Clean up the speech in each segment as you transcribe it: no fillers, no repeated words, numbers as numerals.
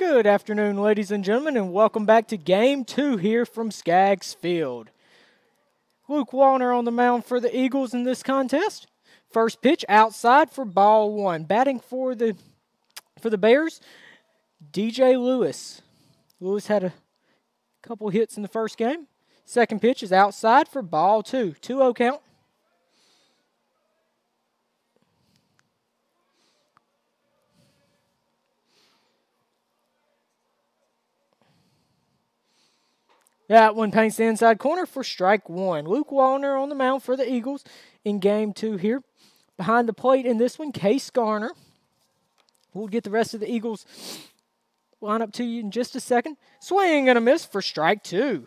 Good afternoon, ladies and gentlemen, and welcome back to Game 2 here from Skaggs Field. Luke Warner on the mound for the Eagles in this contest. First pitch outside for ball one. Batting for the Bears, DJ Lewis. Lewis had a couple hits in the first game. Second pitch is outside for ball two. 2-0 count. That one paints the inside corner for strike one. Luke Warner on the mound for the Eagles in game 2 here. Behind the plate in this one, Case Garner. We'll get the rest of the Eagles lineup to you in just a second. Swing and a miss for strike two.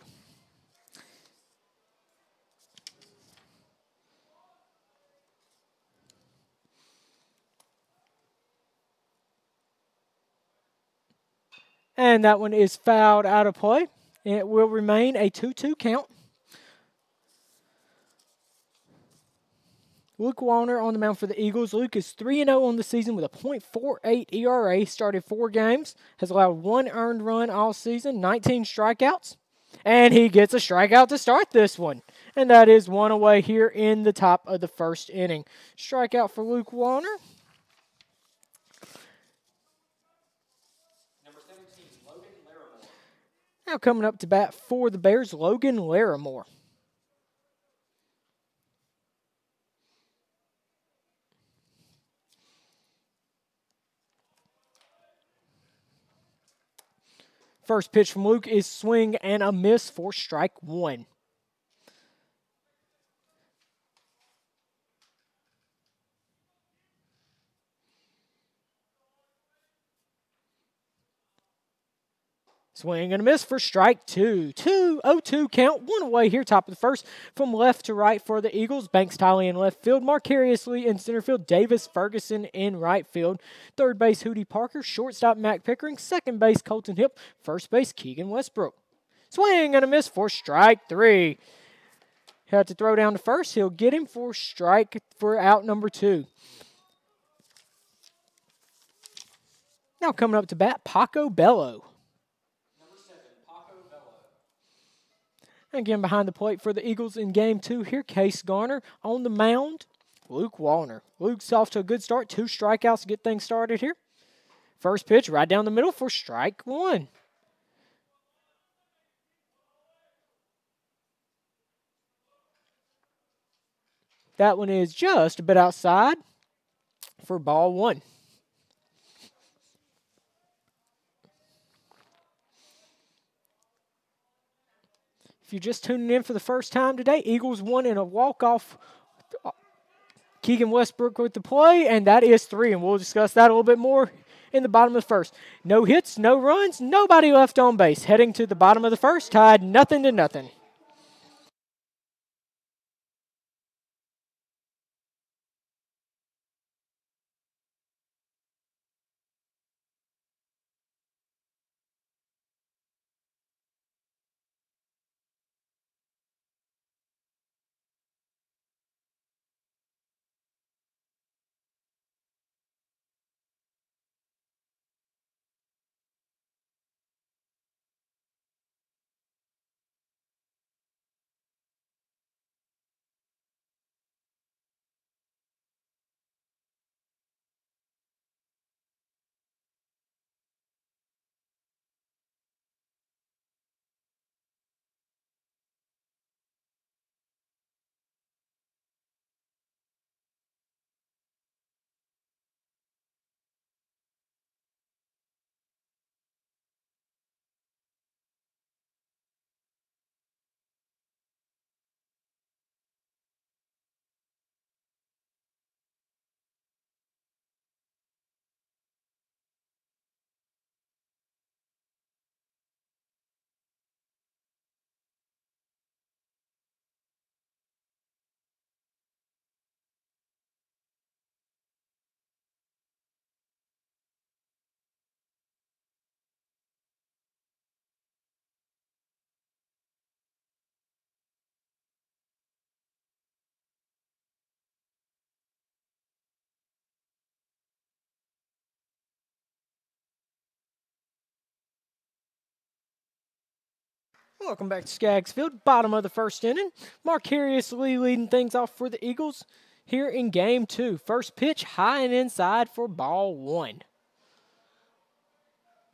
And that one is fouled out of play. It will remain a 2-2 count. Luke Warner on the mound for the Eagles. Luke is 3-0 on the season with a .48 ERA. Started 4 games. Has allowed 1 earned run all season. 19 strikeouts. And he gets a strikeout to start this one. And that is one away here in the top of the first inning. Strikeout for Luke Warner. Now coming up to bat for the Bears, Logan Larimore. First pitch from Luke is swing and a miss for strike one. Swing and a miss for strike two. 2-0-2 count. One away here, top of the first. From left to right for the Eagles. Banks Tiley in left field. Marcarius Lee in center field. Davis Ferguson in right field. Third base, Hootie Parker. Shortstop, Matt Pickering. Second base, Colton Hipp. First base, Keegan Westbrook. Swing and a miss for strike three. Had to throw down to first. He'll get him for out number 2. Now coming up to bat, Paco Bello. Again, behind the plate for the Eagles in game 2 here, Case Garner. On the mound, Luke Warner. Luke's off to a good start. 2 strikeouts to get things started here. First pitch right down the middle for strike one. That one is just a bit outside for ball one. If you're just tuning in for the first time today, Eagles won in a walk-off. Keegan Westbrook with the play, and that is 3. And we'll discuss that a little bit more in the bottom of the first. No hits, no runs, nobody left on base. Heading to the bottom of the first, tied 0-0. Welcome back to Skaggs Field, bottom of the first inning. Marcarius Lee leading things off for the Eagles here in game 2. First pitch, high and inside for ball 1.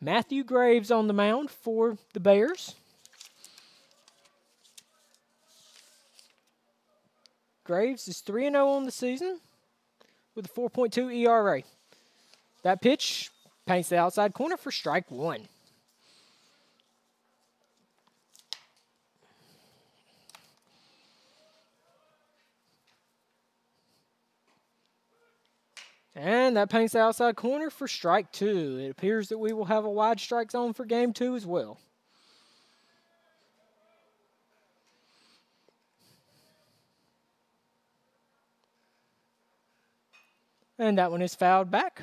Matthew Graves on the mound for the Bears. Graves is 3-0 on the season with a 4.2 ERA. That pitch paints the outside corner for strike 1. And that paints the outside corner for strike 2. It appears that we will have a wide strike zone for game 2 as well. And that one is fouled back.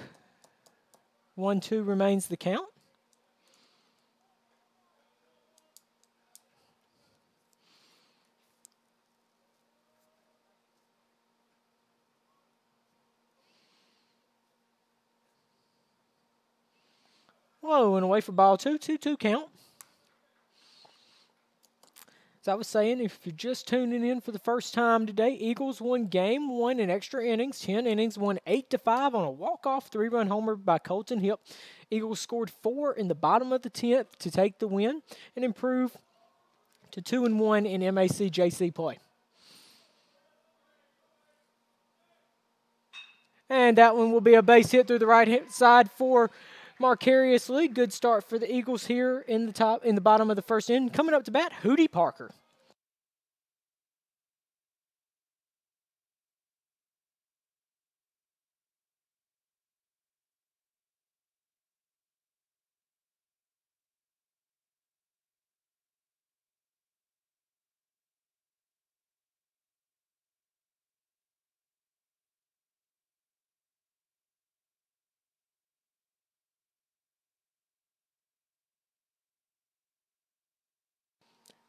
1-2 remains the count. Low and away for ball 2, 2-2 count. As I was saying, if you're just tuning in for the first time today, Eagles won game 1 in extra innings, 10 innings, won 8-5 on a walk-off 3-run homer by Colton Hipp. Eagles scored 4 in the bottom of the 10th to take the win and improve to 2-1 in MAC JC play. And that one will be a base hit through the right side for Marcarius Lee. Good start for the Eagles here in the bottom of the first inning. Coming up to bat, Hootie Parker.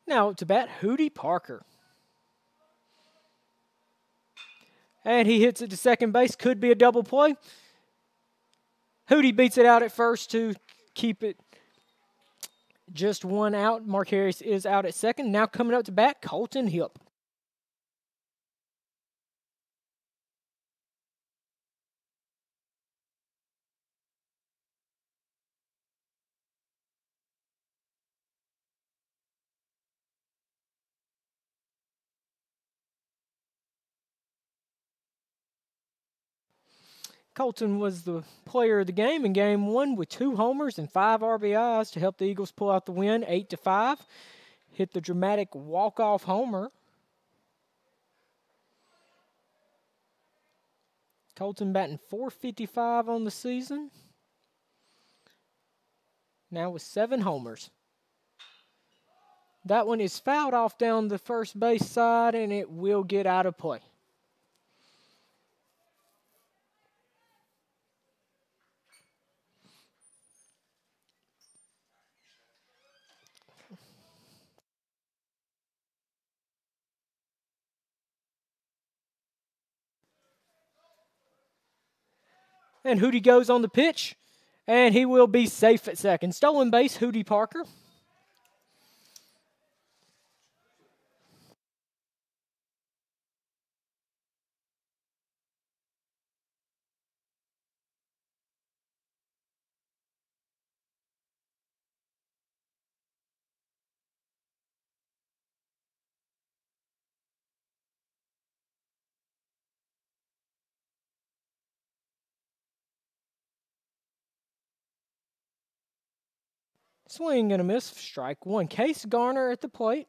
Now up to bat, Hootie Parker. And he hits it to second base. Could be a double play. Hootie beats it out at first to keep it just one out. Marcarius is out at second. Now coming up to bat, Colton Hipp. Colton was the player of the game in game 1 with 2 homers and 5 RBIs to help the Eagles pull out the win, 8-5. Hit the dramatic walk-off homer. Colton batting .455 on the season. Now with 7 homers. That one is fouled off down the first base side, and it will get out of play. And Hootie goes on the pitch, and he will be safe at second. Stolen base, Hootie Parker. Swing and a miss, strike 1. Case Garner at the plate.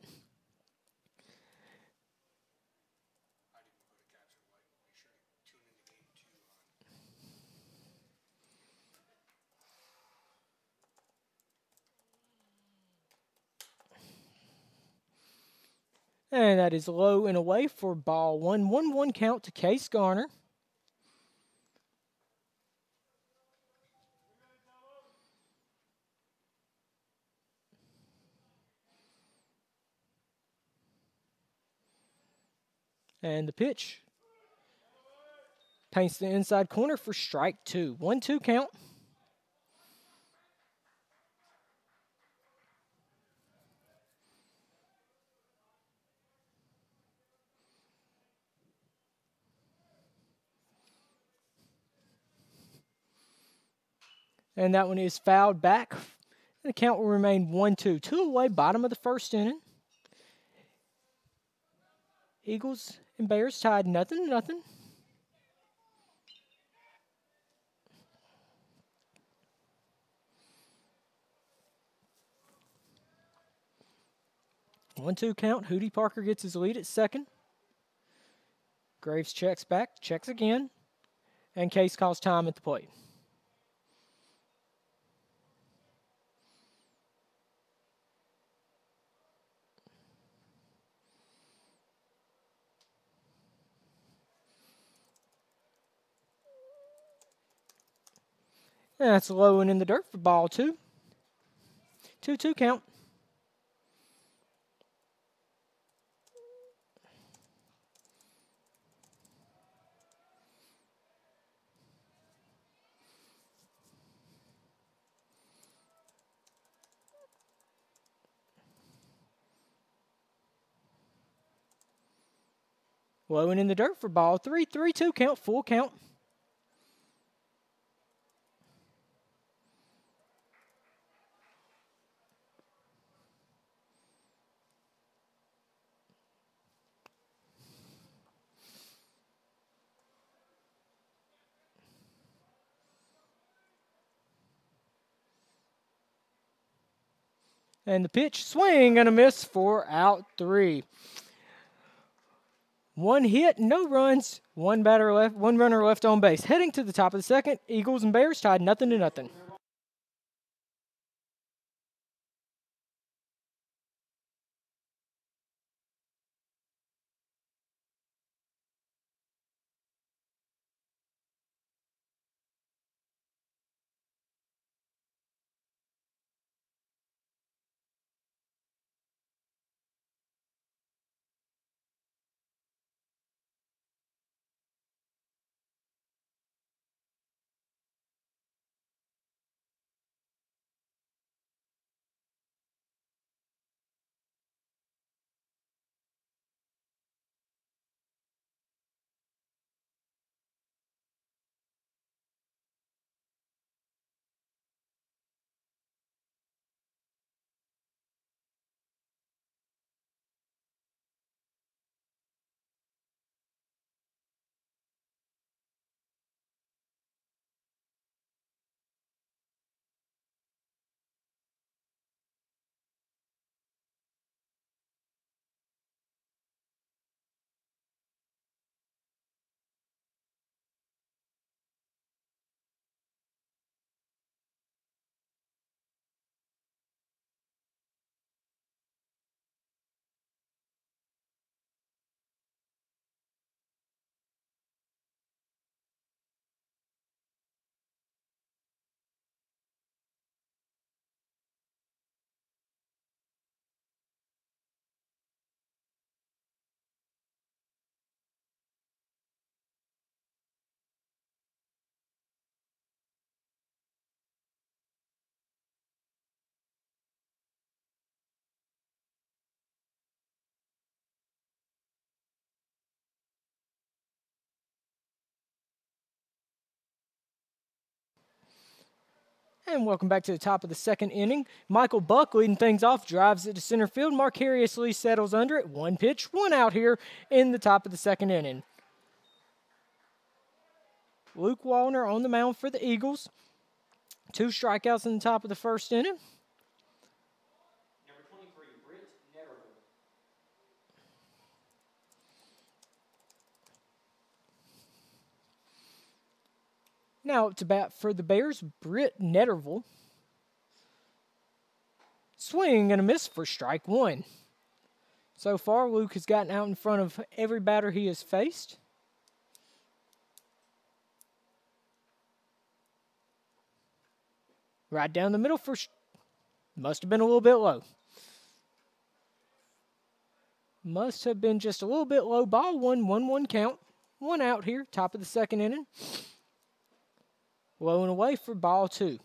And that is low and away for ball 1. 1-1 count to Case Garner. And the pitch paints the inside corner for strike 2. 1-2 count. And that one is fouled back. And the count will remain 1-2. 2 away, bottom of the first inning. Eagles and Bears tied 0-0. One-two count. Hootie Parker gets his lead at second. Graves checks back, checks again, and Case calls time at the plate. And that's low and in the dirt for ball two. 2-2 count. Low and in the dirt for ball three. 3-2 count, full count. And the pitch, swing and a miss for out 3. One hit, no runs, one runner left on base. Heading to the top of the second, Eagles and Bears tied 0-0. And welcome back to the top of the second inning. Michael Buck leading things off, drives it to center field. Marcarius Lee settles under it. One pitch, one out here in the top of the second inning. Luke Wallner on the mound for the Eagles. 2 strikeouts in the top of the first inning. Number 23, Britt Netterville. Now to bat for the Bears, Britt Netterville. Swing and a miss for strike 1. So far, Luke has gotten out in front of every batter he has faced. Right down the middle for... Must have been a little bit low. Must have been just a little bit low. Ball 1, 1-1 count. 1 out here, top of the second inning. Low and away for ball 2.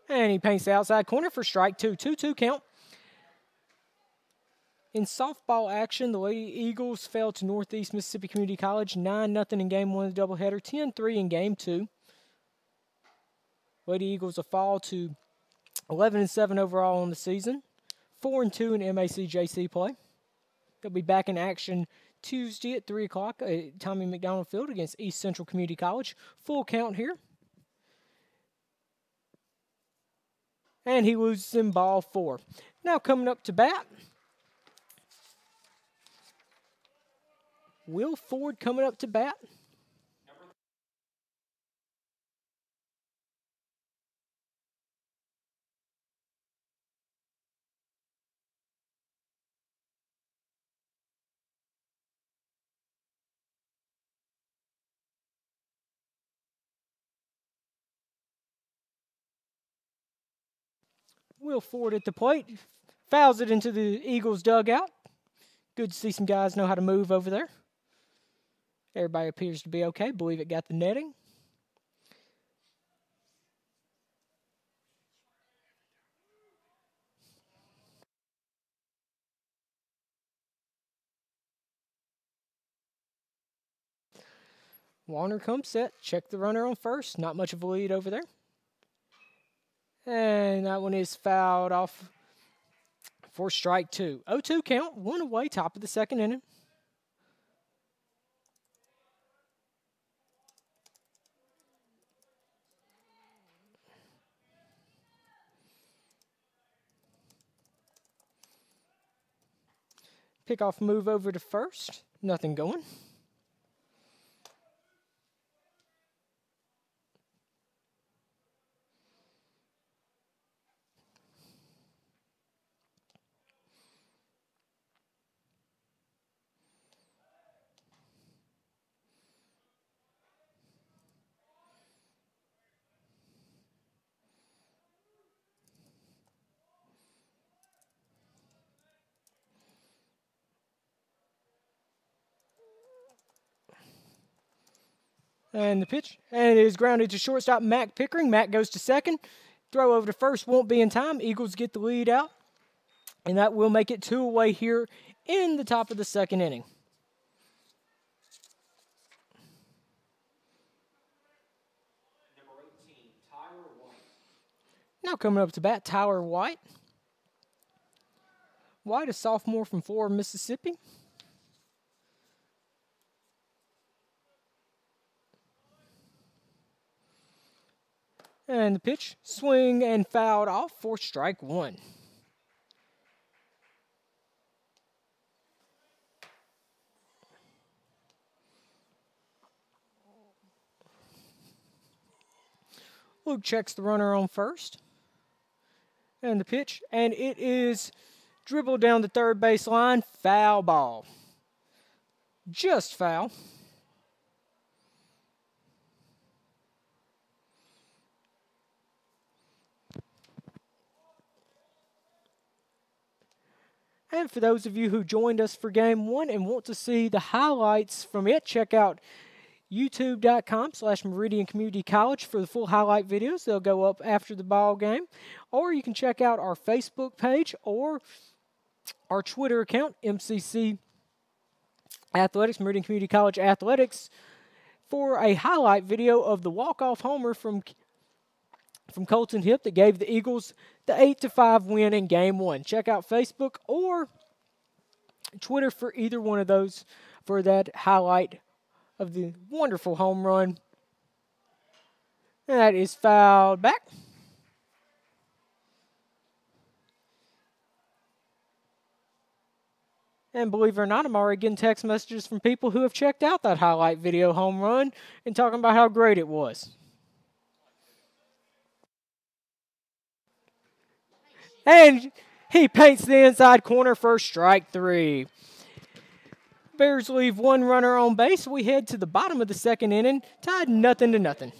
And he paints the outside corner for strike 2. 2-2 count. In softball action, the Lady Eagles fell to Northeast Mississippi Community College 9-0 in Game 1 of the doubleheader, 10-3 in Game 2. Lady Eagles will fall to 11-7 overall on the season, 4-2 in MAC-JC play. They'll be back in action Tuesday at 3 o'clock at Tommy McDonald Field against East Central Community College. Full count here. And he loses in ball 4. Now coming up to bat, Will Ford coming up to bat. Will Ford at the plate. Fouls it into the Eagles dugout. Good to see some guys know how to move over there. Everybody appears to be okay. Believe it got the netting. Warner comes set. Check the runner on first. Not much of a lead over there. And that one is fouled off for strike 2. 0-2 count. 1 away, top of the second inning. Pickoff move over to first. Nothing going. And the pitch, and it is grounded to shortstop Mac Pickering. Mac goes to second. Throw over to first won't be in time. Eagles get the lead out, and that will make it 2 away here in the top of the second inning. Number 18, Tyler White. Now coming up to bat, Tyler White. White, a sophomore from Florida, Mississippi. And the pitch, swing and fouled off for strike 1. Luke checks the runner on first. And the pitch, and it is dribbled down the third base line. Foul ball. Just foul. And for those of you who joined us for Game 1 and want to see the highlights from it, check out youtube.com/Meridian Community College for the full highlight videos. They'll go up after the ball game. Or you can check out our Facebook page or our Twitter account, MCC Athletics, Meridian Community College Athletics, for a highlight video of the walk-off homer from Colton Hip that gave the Eagles the 8-5 win in Game 1. Check out Facebook or Twitter for either one of those for that highlight of the wonderful home run. And that is fouled back. And believe it or not, I'm already getting text messages from people who have checked out that highlight video home run and talking about how great it was. And he paints the inside corner for strike 3. Bears leave one runner on base. We head to the bottom of the second inning, tied 0-0.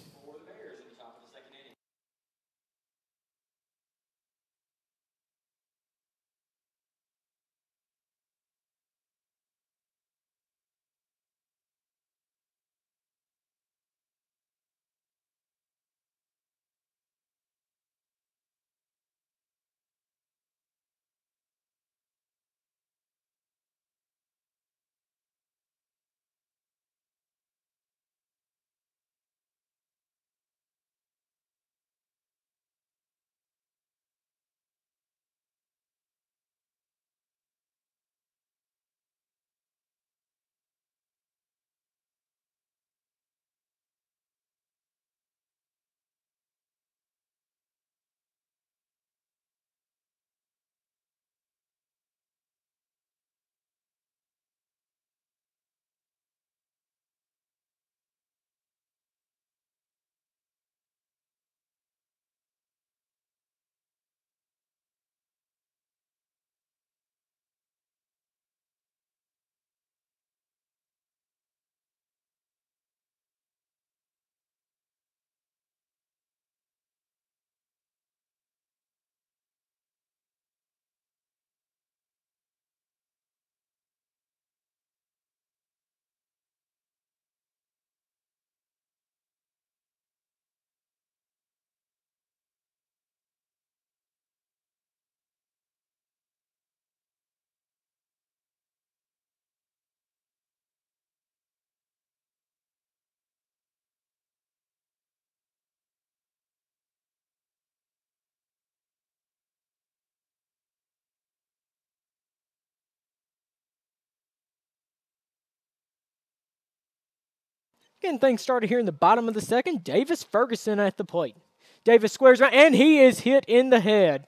Getting things started here in the bottom of the second. Davis Ferguson at the plate. Davis squares around, and he is hit in the head.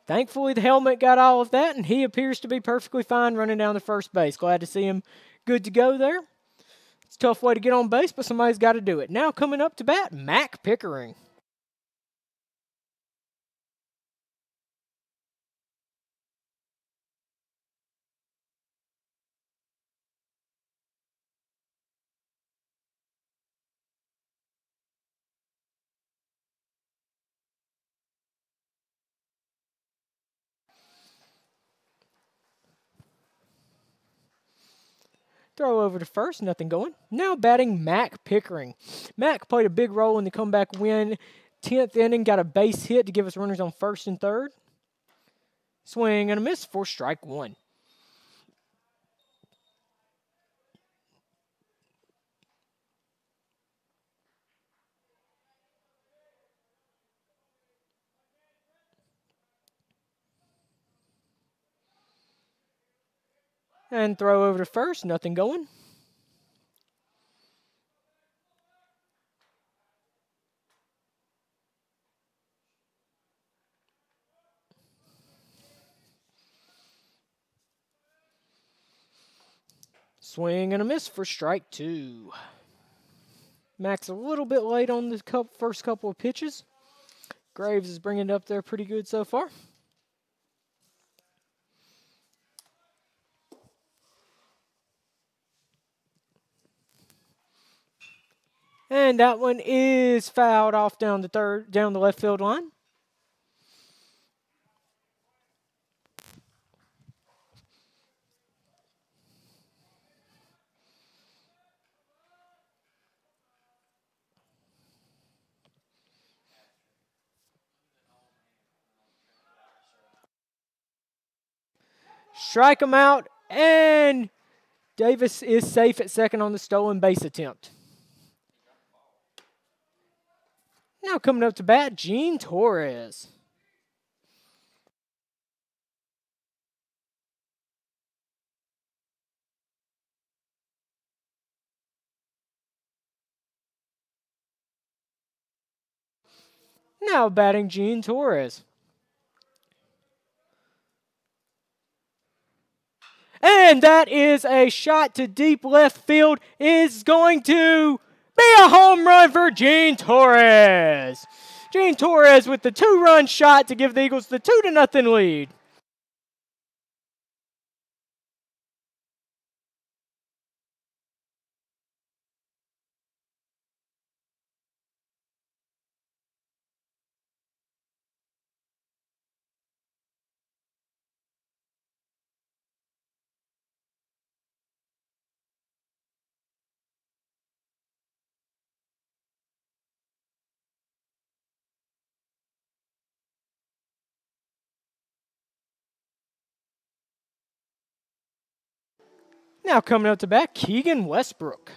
Thankfully, the helmet got all of that, and he appears to be perfectly fine running down the first base. Glad to see him good to go there. It's a tough way to get on base, but somebody's got to do it. Now coming up to bat, Mac Pickering. Throw over to first, nothing going. Now batting Mac Pickering. Mac played a big role in the comeback win. 10th inning, got a base hit to give us runners on first and third. Swing and a miss for strike one. And throw over to first, nothing going. Swing and a miss for strike two. Mac's a little bit late on the first couple of pitches. Graves is bringing it up there pretty good so far. And that one is fouled off down the left field line. Strike him out, and Davis is safe at second on the stolen base attempt. Now coming up to bat, Gene Torres. Now batting Gene Torres. And that is a shot to deep left field. Is going to be a home run for Gene Torres. Gene Torres with the 2-run shot to give the Eagles the 2-0 lead. Now coming up to bat, Keegan Westbrook.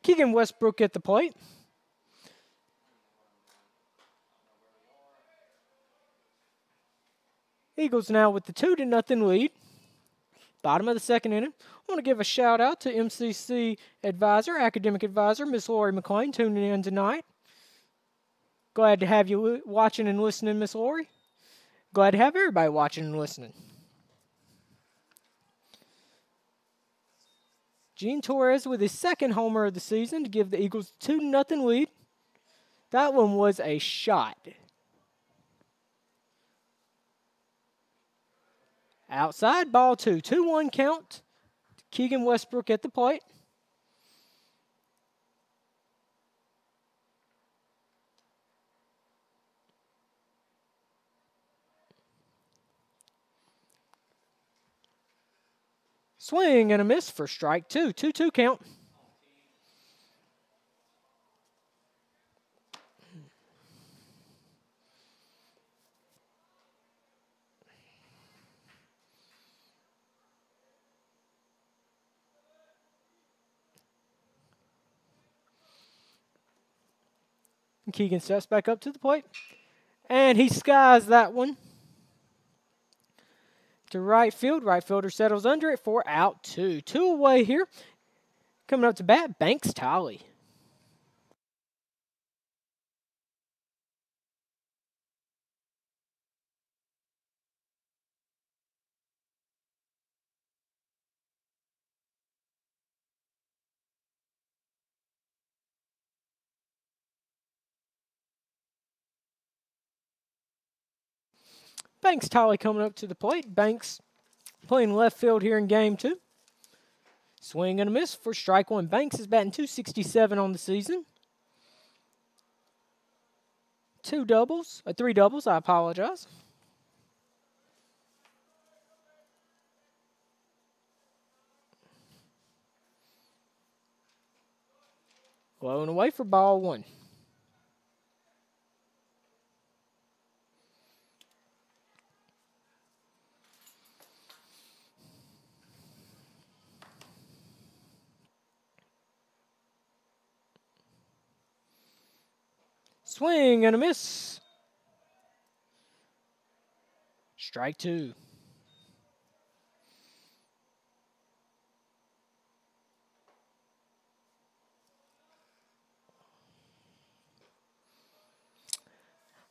Keegan Westbrook at the plate. Eagles now with the 2-0 lead. Bottom of the second inning. I want to give a shout out to MCC advisor, academic advisor, Miss Lori McClain, tuning in tonight. Glad to have you watching and listening, Miss Lori. Glad to have everybody watching and listening. Gene Torres with his second homer of the season to give the Eagles 2-0 lead. That one was a shot. Outside, ball two. 2-1 count. Keegan Westbrook at the plate. Swing and a miss for strike two. 2-2 count. Keegan steps back up to the plate. And he skies that one. to right field. Right fielder settles under it for out 2. 2 away here. Coming up to bat, Banks Tolly. Banks Tolly coming up to the plate. Banks playing left field here in game 2. Swing and a miss for strike 1. Banks is batting .267 on the season. 3 doubles, I apologize. Low and away for ball 1. Swing and a miss. Strike 2.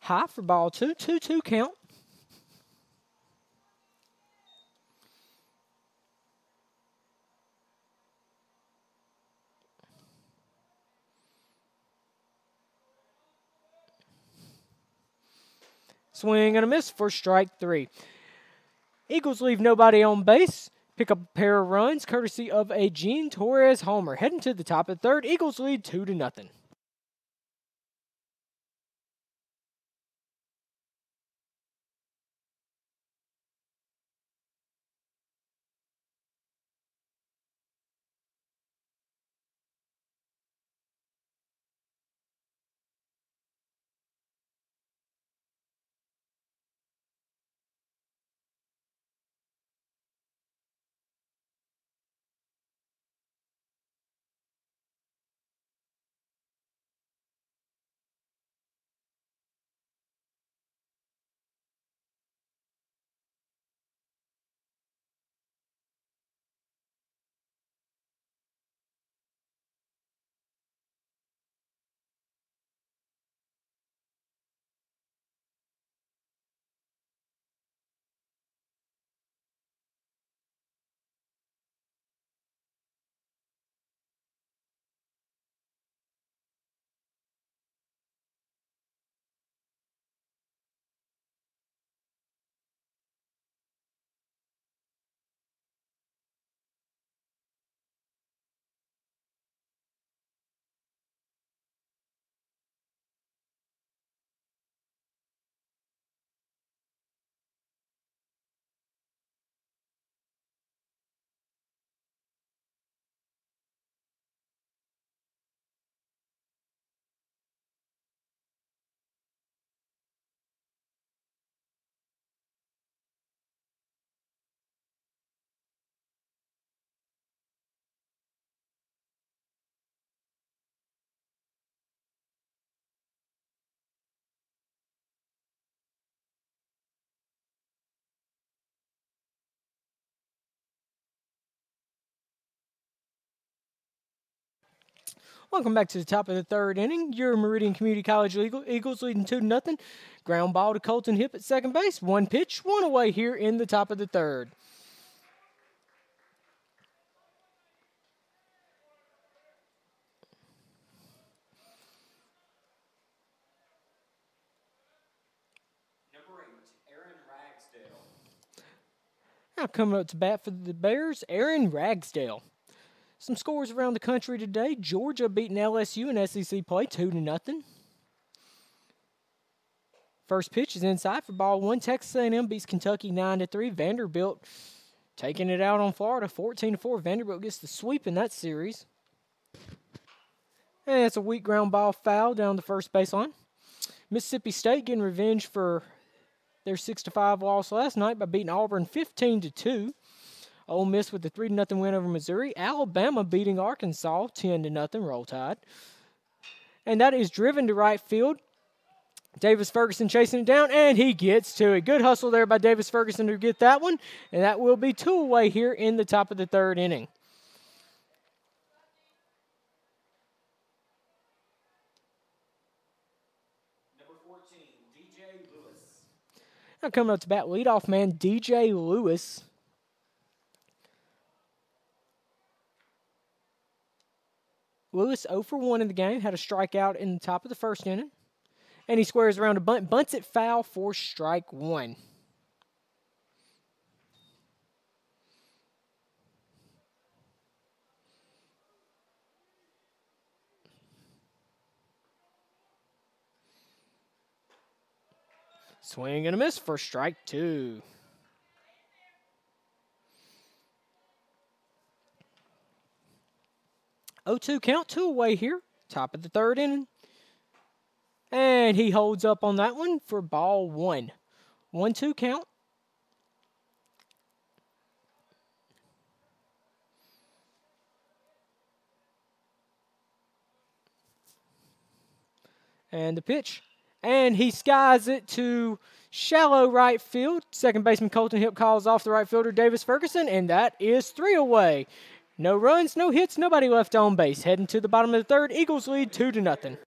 High for ball 2. 2-2 count. Swing and a miss for strike 3. Eagles leave nobody on base. Pick up a pair of runs courtesy of a Gene Torres homer. Heading to the top of the 3rd. Eagles lead 2-0. Welcome back to the top of the 3rd inning. Your Meridian Community College Eagles leading 2-0. Ground ball to Colton Hipp at second base. 1 pitch, 1 away here in the top of the 3rd. Number 8, Aaron Ragsdale. Now coming up to bat for the Bears, Aaron Ragsdale. Some scores around the country today. Georgia beating LSU in SEC play 2-0. First pitch is inside for ball 1. Texas A&M beats Kentucky 9-3. Vanderbilt taking it out on Florida 14-4. Vanderbilt gets the sweep in that series. And it's a weak ground ball foul down the first baseline. Mississippi State getting revenge for their 6-5 loss last night by beating Auburn 15-2. Ole Miss with the 3-0 win over Missouri. Alabama beating Arkansas 10-0. Roll Tide. And that is driven to right field. Davis Ferguson chasing it down, and he gets to it. Good hustle there by Davis Ferguson to get that one, and that will be 2 away here in the top of the 3rd inning. Number 14, DJ Lewis. Now coming up to bat, leadoff man DJ Lewis. Lewis 0 for 1 in the game, had a strikeout in the top of the 1st inning. And he squares around a bunt, bunts it foul for strike 1. Swing and a miss for strike 2. Oh, 2 count, 2 away here. Top of the 3rd inning. And he holds up on that one for ball 1. 1-2 count. And the pitch. And he skies it to shallow right field. Second baseman Colton Hip calls off the right fielder Davis Ferguson, and that is 3 away. No runs, no hits, nobody left on base. Heading to the bottom of the 3rd, Eagles lead 2-0.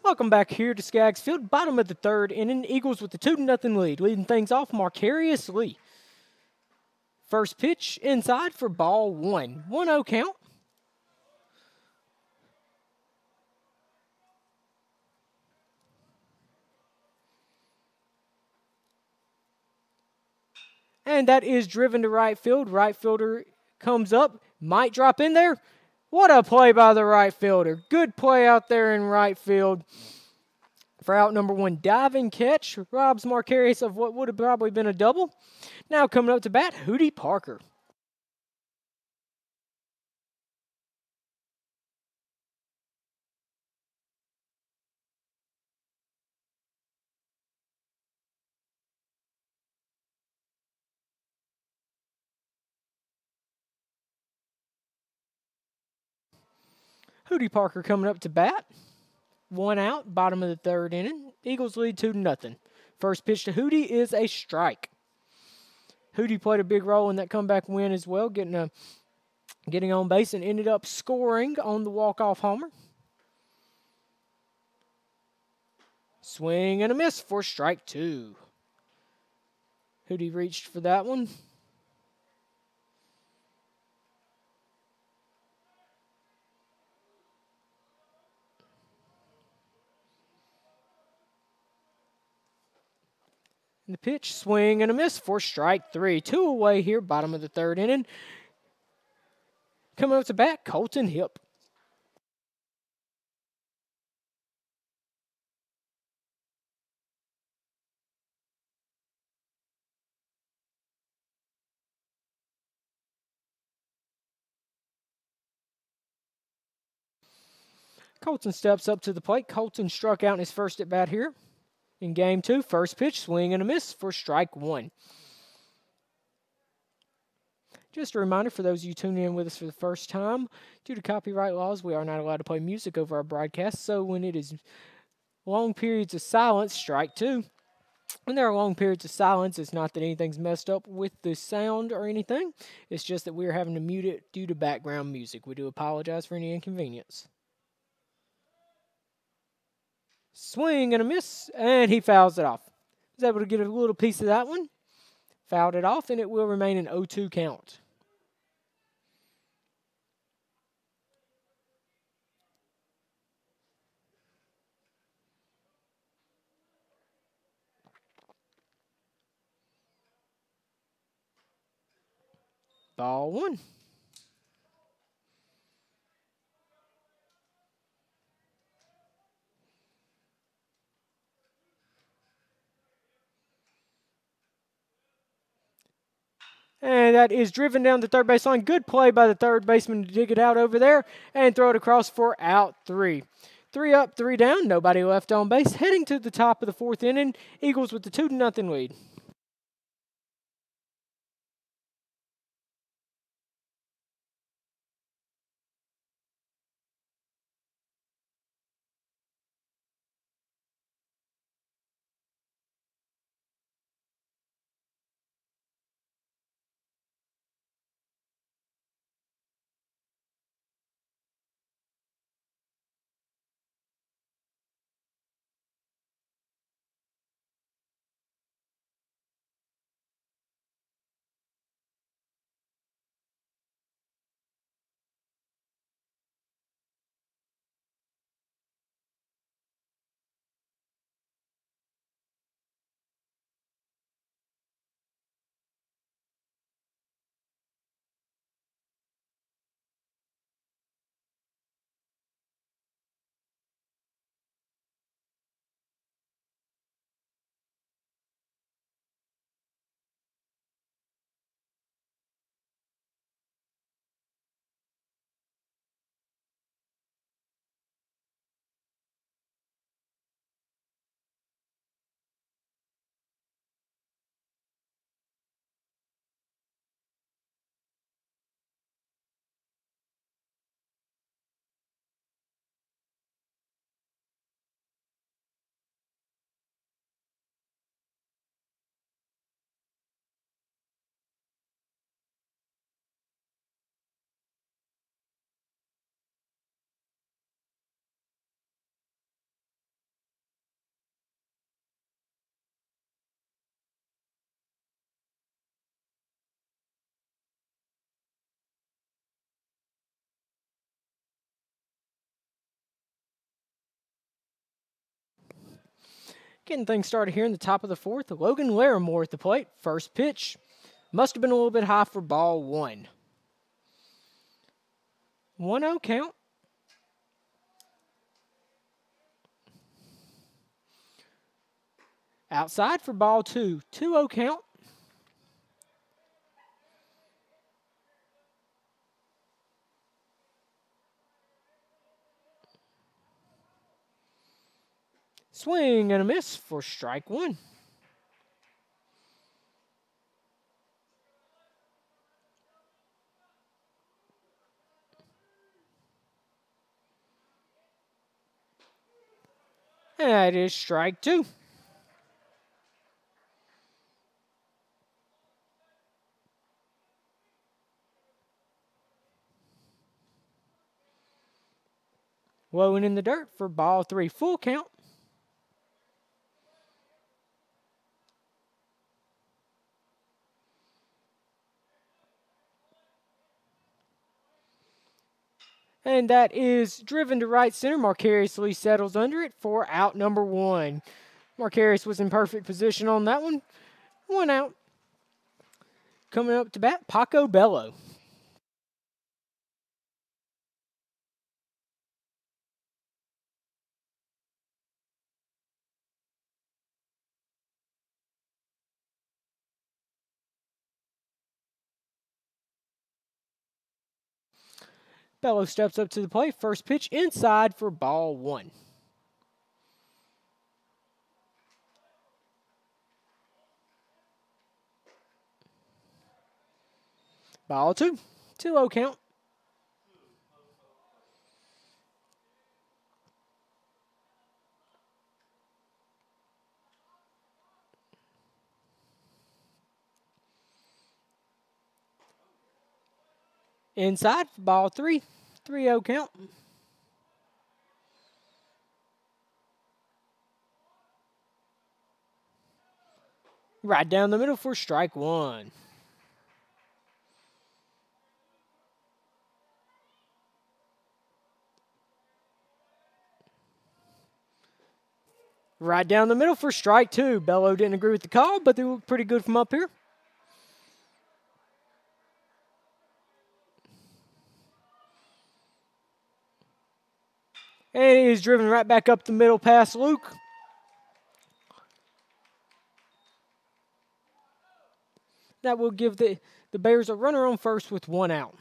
Welcome back here to Skaggs Field. Bottom of the 3rd inning. Eagles with the 2-0 lead. Leading things off, Marcarius Lee. First pitch inside for ball 1. 1-0 count. And that is driven to right field. Right fielder comes up, might drop in there. What a play by the right fielder. Good play out there in right field. For out number 1, diving catch robs Marcarius of what would have probably been a double. Now coming up to bat, Hootie Parker. Hootie Parker coming up to bat. 1 out, bottom of the 3rd inning. Eagles lead 2-0. First pitch to Hootie is a strike. Hootie played a big role in that comeback win as well, getting on base and ended up scoring on the walk-off homer. Swing and a miss for strike 2. Hootie reached for that one. And the pitch, swing and a miss for strike 3. 2 away here, bottom of the 3rd inning. Coming up to bat, Colton Hip. Colton steps up to the plate. Colton struck out in his first at bat here in game 2. First pitch, swing and a miss for strike 1. Just a reminder for those of you tuning in with us for the first time, due to copyright laws, we are not allowed to play music over our broadcast. So when it is long periods of silence, strike 2. When there are long periods of silence, it's not that anything's messed up with the sound or anything. It's just that we're having to mute it due to background music. We do apologize for any inconvenience. Swing and a miss, and he fouls it off. Was able to get a little piece of that one. Fouled it off, and it will remain an 0-2 count. Ball 1. And that is driven down the third base line. Good play by the third baseman to dig it out over there and throw it across for out 3. 3 up, 3 down. Nobody left on base. Heading to the top of the 4th inning. Eagles with the 2-0 lead. Getting things started here in the top of the 4th. Logan Larimore at the plate. First pitch. Must have been a little bit high for ball 1. 1-0 count. Outside for ball 2. 2-0 count. Swing and a miss for strike 1. And that is strike 2. Low and in the dirt for ball 3. Full count. And that is driven to right center. Marcarius Lee settles under it for out number 1. Marcarius was in perfect position on that one. 1 out. Coming up to bat, Paco Bello. Bello steps up to the plate. First pitch inside for ball 1. Ball 2. 2-0 count. Inside for ball 3. 3-0 count. Right down the middle for strike 1. Right down the middle for strike 2. Bello didn't agree with the call, but they look pretty good from up here. And he is driven right back up the middle past Luke. That will give the Bears a runner on first with 1 out.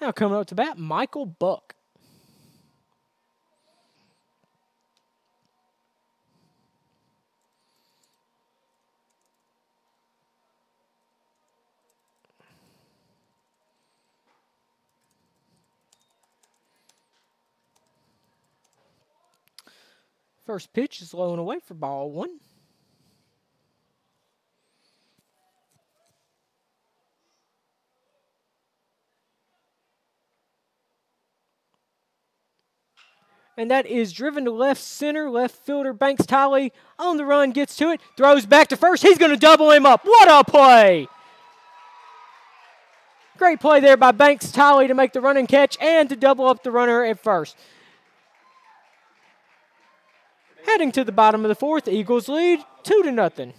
Now coming up to bat, Michael Buck. First pitch is low and away for ball 1. And that is driven to left center. Left fielder Banks Tiley on the run, gets to it, throws back to first. He's going to double him up. What a play! Great play there by Banks Tiley to make the run and catch and to double up the runner at first. Heading to the bottom of the 4th, Eagles lead 2-0.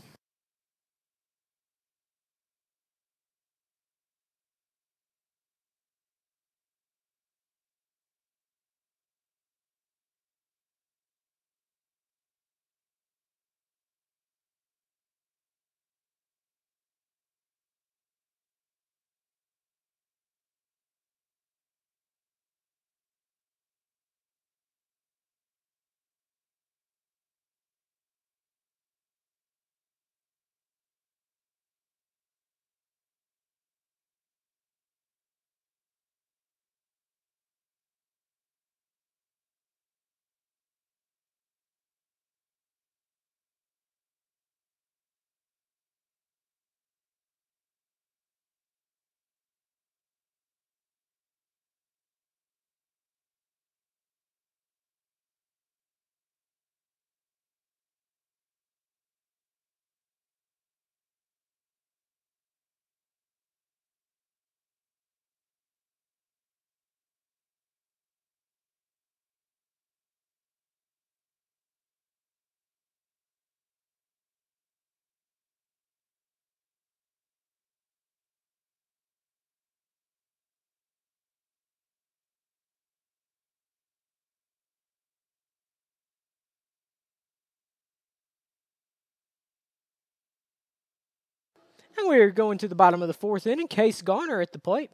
And we're going to the bottom of the 4th inning. Case Garner at the plate.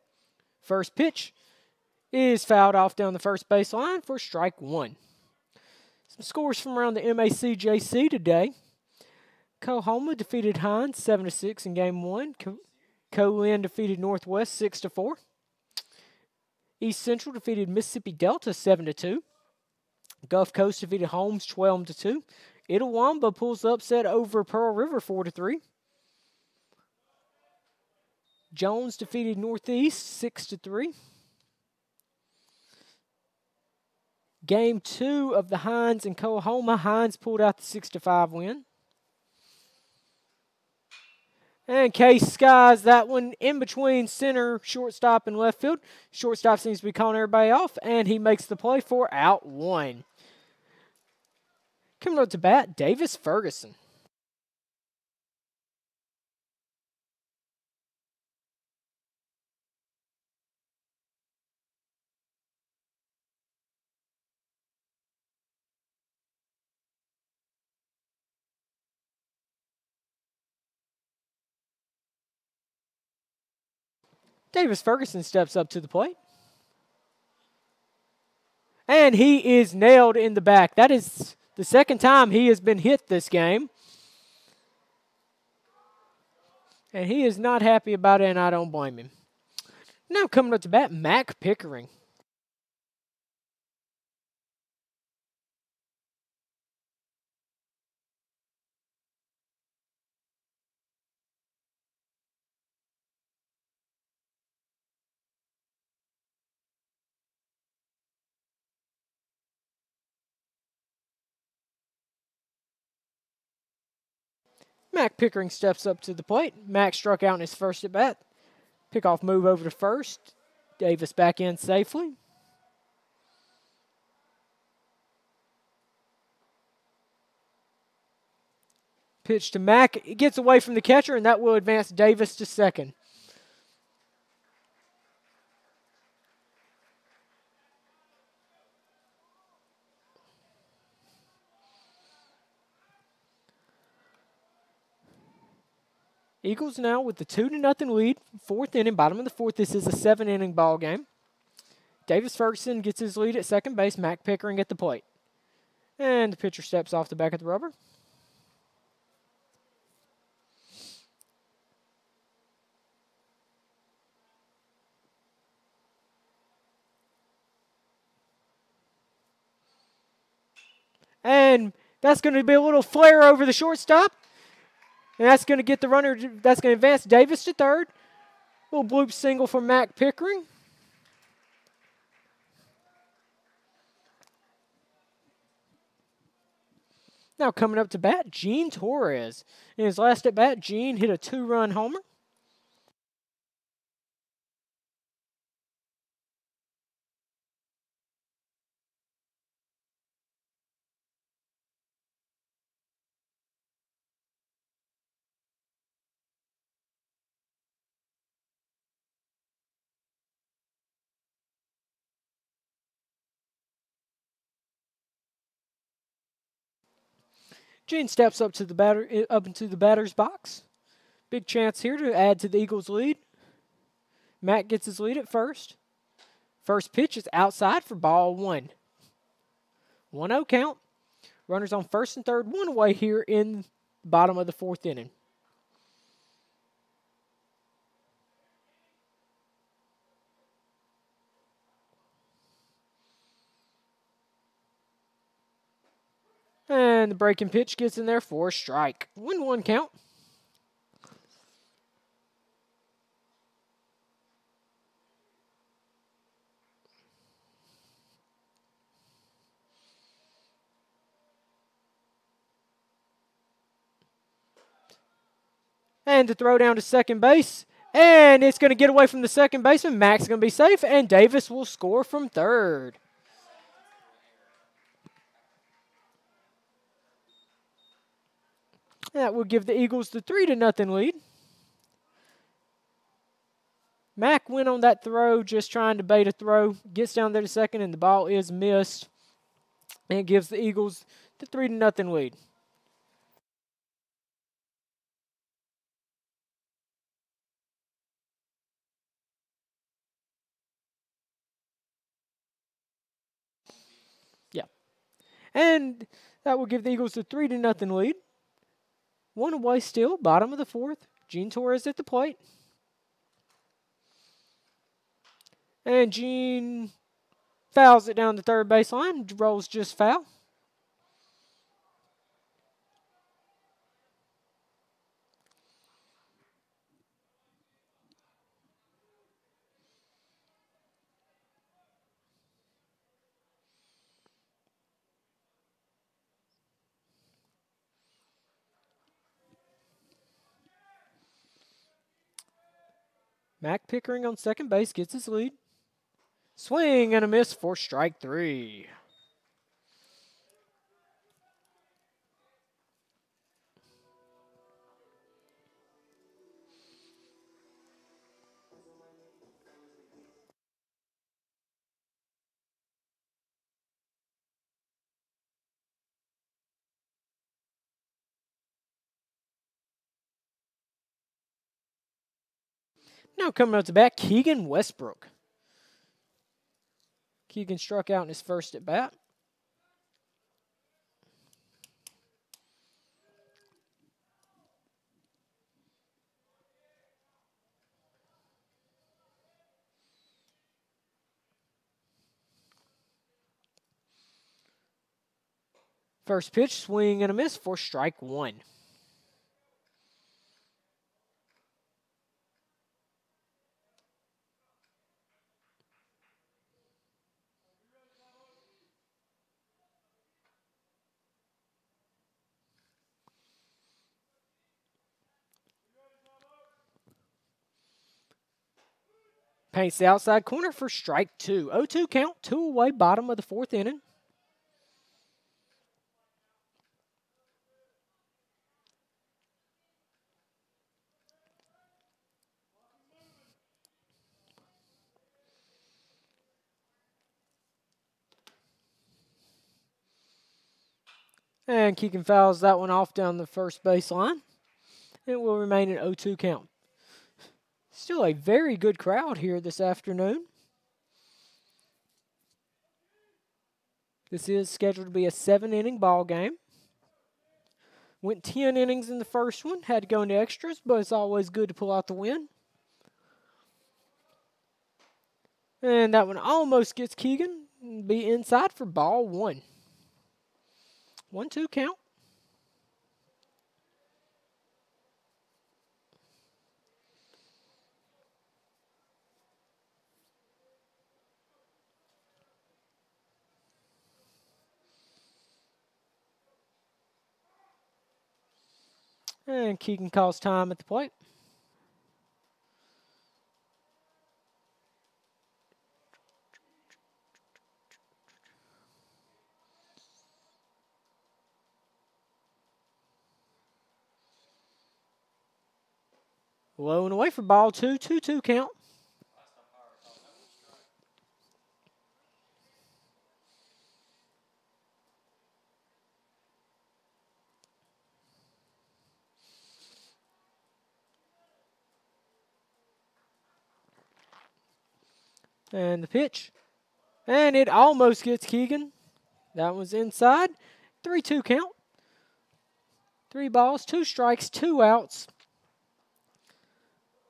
First pitch is fouled off down the first base line for strike 1. Some scores from around the MACJC today. Coahoma defeated Hines 7-6 in game 1. Co-Lin defeated Northwest 6-4. East Central defeated Mississippi Delta 7-2. Gulf Coast defeated Holmes 12-2. Itawamba pulls the upset over Pearl River 4-3. Jones defeated Northeast 6-3. Game 2 of the Hines and Coahoma. Hines pulled out the 6-5 win. And Case skies that one in between center, shortstop, and left field. Shortstop seems to be calling everybody off, and he makes the play for out 1. Coming up to bat, Davis Ferguson. Davis Ferguson steps up to the plate. And he is nailed in the back. That is the second time he has been hit this game. And he is not happy about it, and I don't blame him. Now coming up to bat, Mac Pickering. Mac Pickering steps up to the plate. Mac struck out in his first at bat. Pickoff move over to first. Davis back in safely. Pitch to Mac. It gets away from the catcher, and that will advance Davis to second. Eagles now with the 2-0 lead. Fourth inning, bottom of the fourth. This is a 7-inning ball game. Davis Ferguson gets his lead at second base. Mac Pickering at the plate. And the pitcher steps off the back of the rubber. And that's going to be a little flare over the shortstop. And that's going to get the runner, that's going to advance Davis to third. Little bloop single for Mac Pickering. Now coming up to bat, Gene Torres. In his last at bat, Gene hit a 2-run homer. Gene steps up to the up into the batter's box. Big chance here to add to the Eagles' lead. Mac gets his lead at first. First pitch is outside for ball one. 1-0 count. Runners on first and third, one away here in the bottom of the fourth inning. And the breaking pitch gets in there for a strike. 1-1 count. And the throw down to second base. And it's going to get away from the second baseman. Mac's going to be safe, and Davis will score from third. That will give the Eagles the 3-0 lead. Mac went on that throw, just trying to bait a throw. Gets down there to second, and the ball is missed. And gives the Eagles the 3-0 lead. Yeah. And that will give the Eagles the 3-0 lead. One away still, bottom of the fourth. Gene Torres at the plate. And Gene fouls it down the third baseline. Rolls just foul. Mac Pickering on second base gets his lead. Swing and a miss for strike three. Now coming up to bat, Keegan Westbrook. Keegan struck out in his first at bat. First pitch, swing and a miss for strike one. Paints the outside corner for strike two. 0-2 count, 2 away, bottom of the fourth inning. And Keegan fouls that one off down the first baseline. It will remain an 0-2 count. Still a very good crowd here this afternoon. This is scheduled to be a 7-inning ball game. Went 10 innings in the first one. Had to go into extras, but it's always good to pull out the win. And that one almost gets Keegan. Be inside for ball one. 1-2 count. And Keegan calls time at the plate. Low and away for ball two. 2-2 count. And the pitch. And it almost gets Keegan. That was inside. 3-2 count. 3 balls, 2 strikes, 2 outs.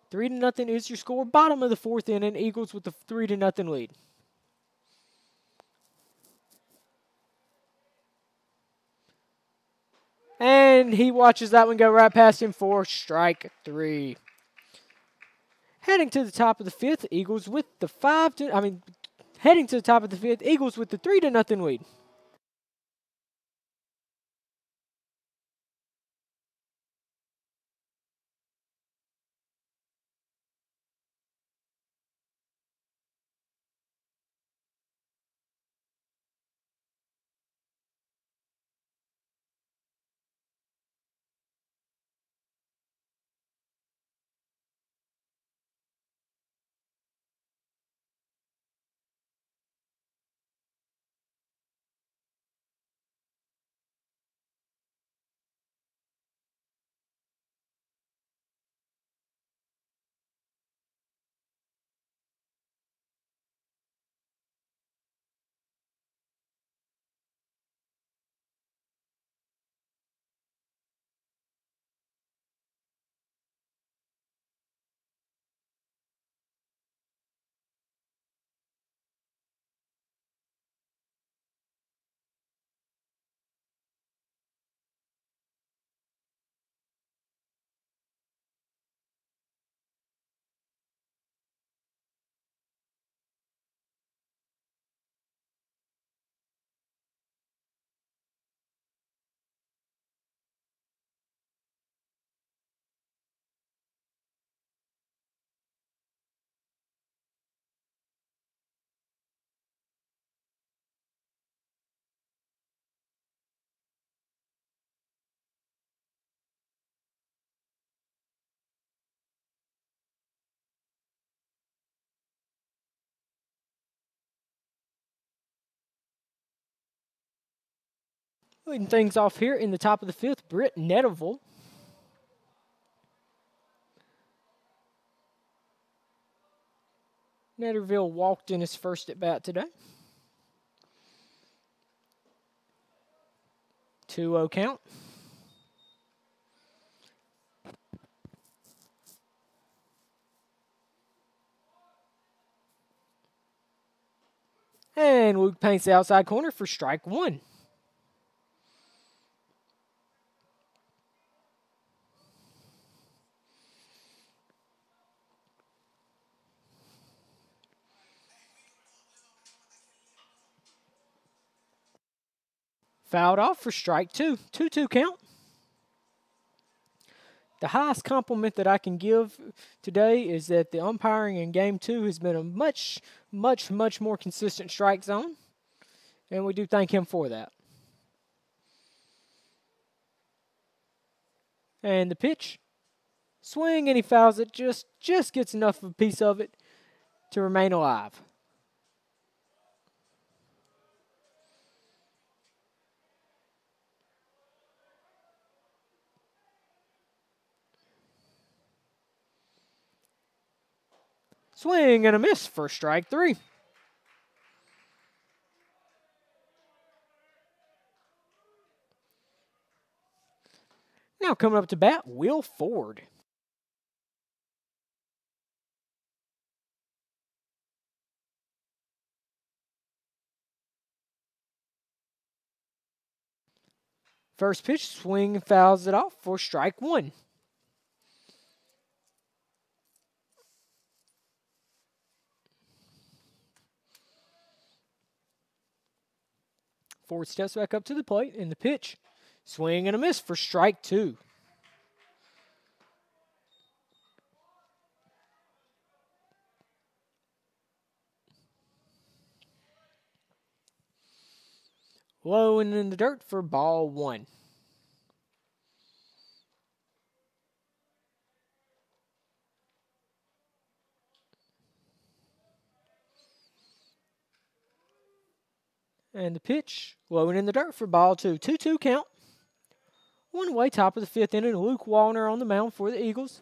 3-0 is your score. Bottom of the fourth inning. Eagles with the 3-0 lead. And he watches that one go right past him for strike 3. Heading to the top of the fifth, Eagles with the heading to the top of the fifth, Eagles with the 3-0 lead. Leading things off here in the top of the fifth, Britt Netterville. Netterville walked in his first at bat today. 2-0 count. And Luke paints the outside corner for strike one. Fouled off for strike two. 2-2 count. The highest compliment that I can give today is that the umpiring in game two has been a much more consistent strike zone. And we do thank him for that. And the pitch. Swing, and he fouls it. Just gets enough of a piece of it to remain alive. Swing and a miss for strike three. Now coming up to bat, Will Ford. First pitch, swing and fouls it off for strike one. Ford steps back up to the plate, and the pitch, swing and a miss for strike two. Low and in the dirt for ball one. And the pitch, low and in the dirt for ball two. 2-2 count. One away, top of the fifth inning. Luke Wallner on the mound for the Eagles.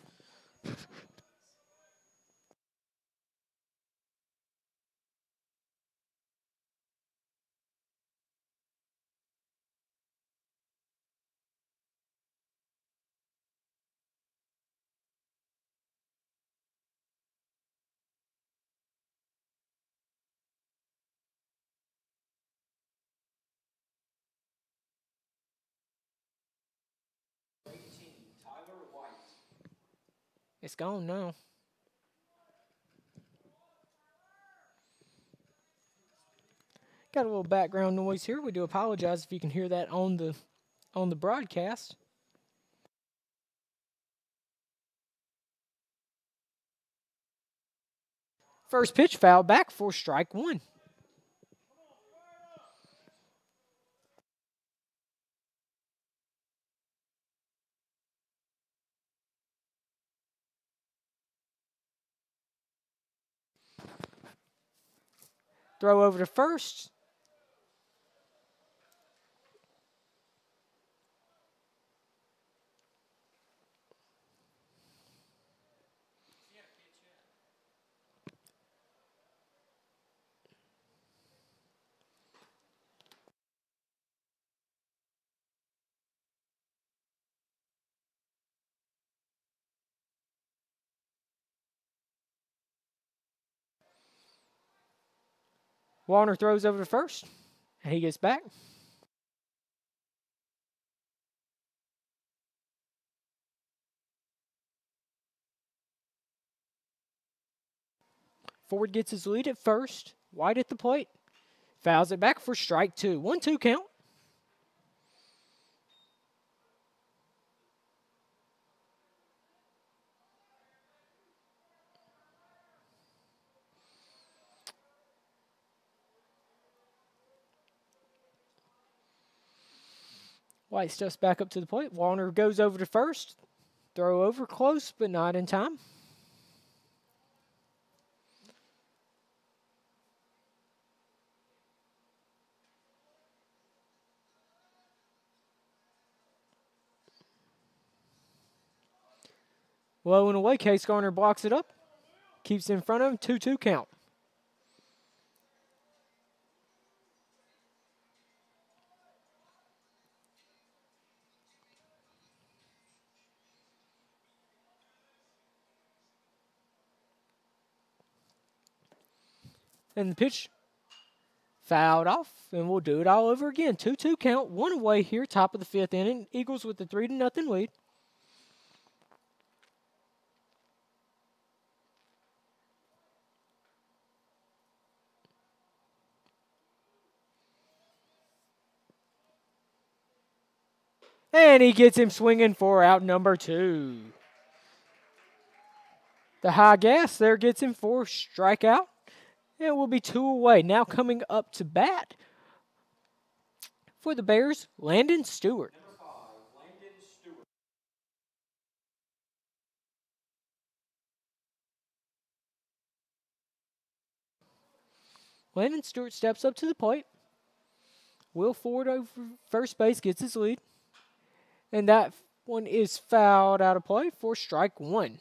Tyler White. It's gone now. Got a little background noise here. We do apologize if you can hear that on the broadcast. First pitch foul back for strike one. Throw over to first. Warner throws over to first, and he gets back. Ford gets his lead at first. White at the plate. Fouls it back for strike two. 1-2 count. White steps back up to the plate. Warner goes over to first. Throw over close, but not in time. Low and away, Case Garner blocks it up. Keeps it in front of him. 2-2 count. And the pitch fouled off, and we'll do it all over again. 2-2 count, one away here, top of the fifth inning. Eagles with the 3-0 lead. And he gets him swinging for out number 2. The high gas there gets him for strikeout. And it will be 2 away. Now coming up to bat for the Bears, Landon Stewart. Number 5, Landon Stewart. Landon Stewart steps up to the plate. Will Ford over first base gets his lead. And that one is fouled out of play for strike 1.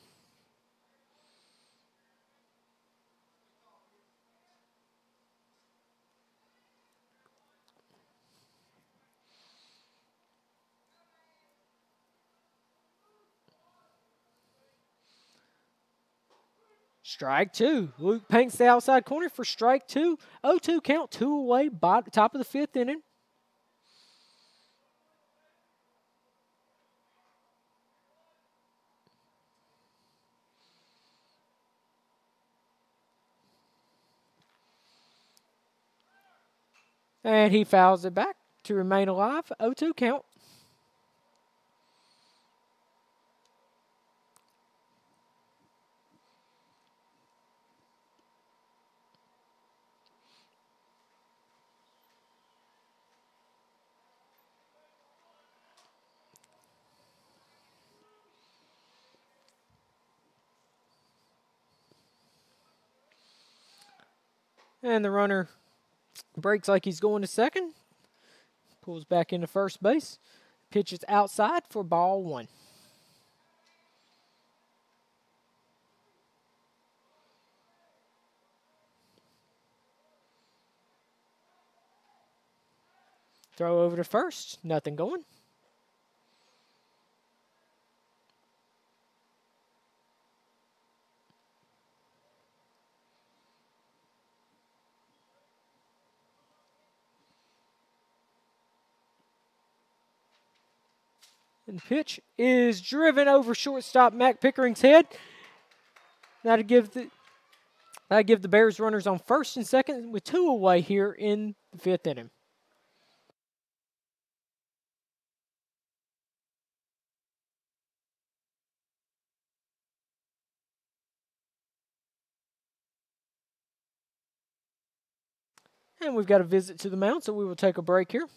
Strike 2. Luke paints the outside corner for strike 2. 0-2 count, 2 away, top of the fifth inning. And he fouls it back to remain alive. 0-2 count. And the runner breaks like he's going to second. Pulls back into first base. Pitches outside for ball 1. Throw over to first. Nothing going. And the pitch is driven over shortstop Mac Pickering's head. That'll give the Bears runners on first and second with 2 away here in the fifth inning. And we've got a visit to the mound, so we will take a break here.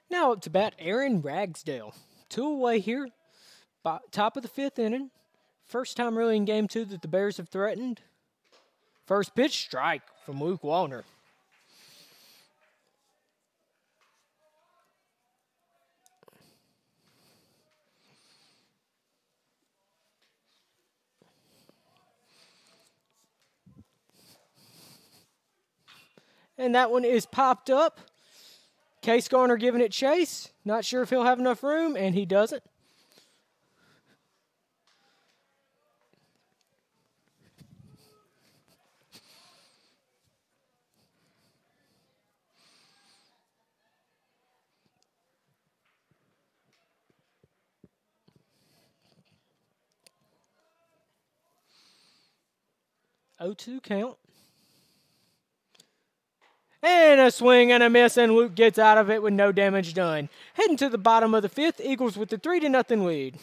Now up to bat, Aaron Ragsdale. 2 away here, top of the fifth inning. First time really in game 2 that the Bears have threatened. First pitch, strike from Luke Wallner. And that one is popped up. Case Garner giving it chase. Not sure if he'll have enough room, and he doesn't. Oh, 2 count. And a swing and a miss, and Luke gets out of it with no damage done. Heading to the bottom of the fifth, Eagles with the 3-0 lead.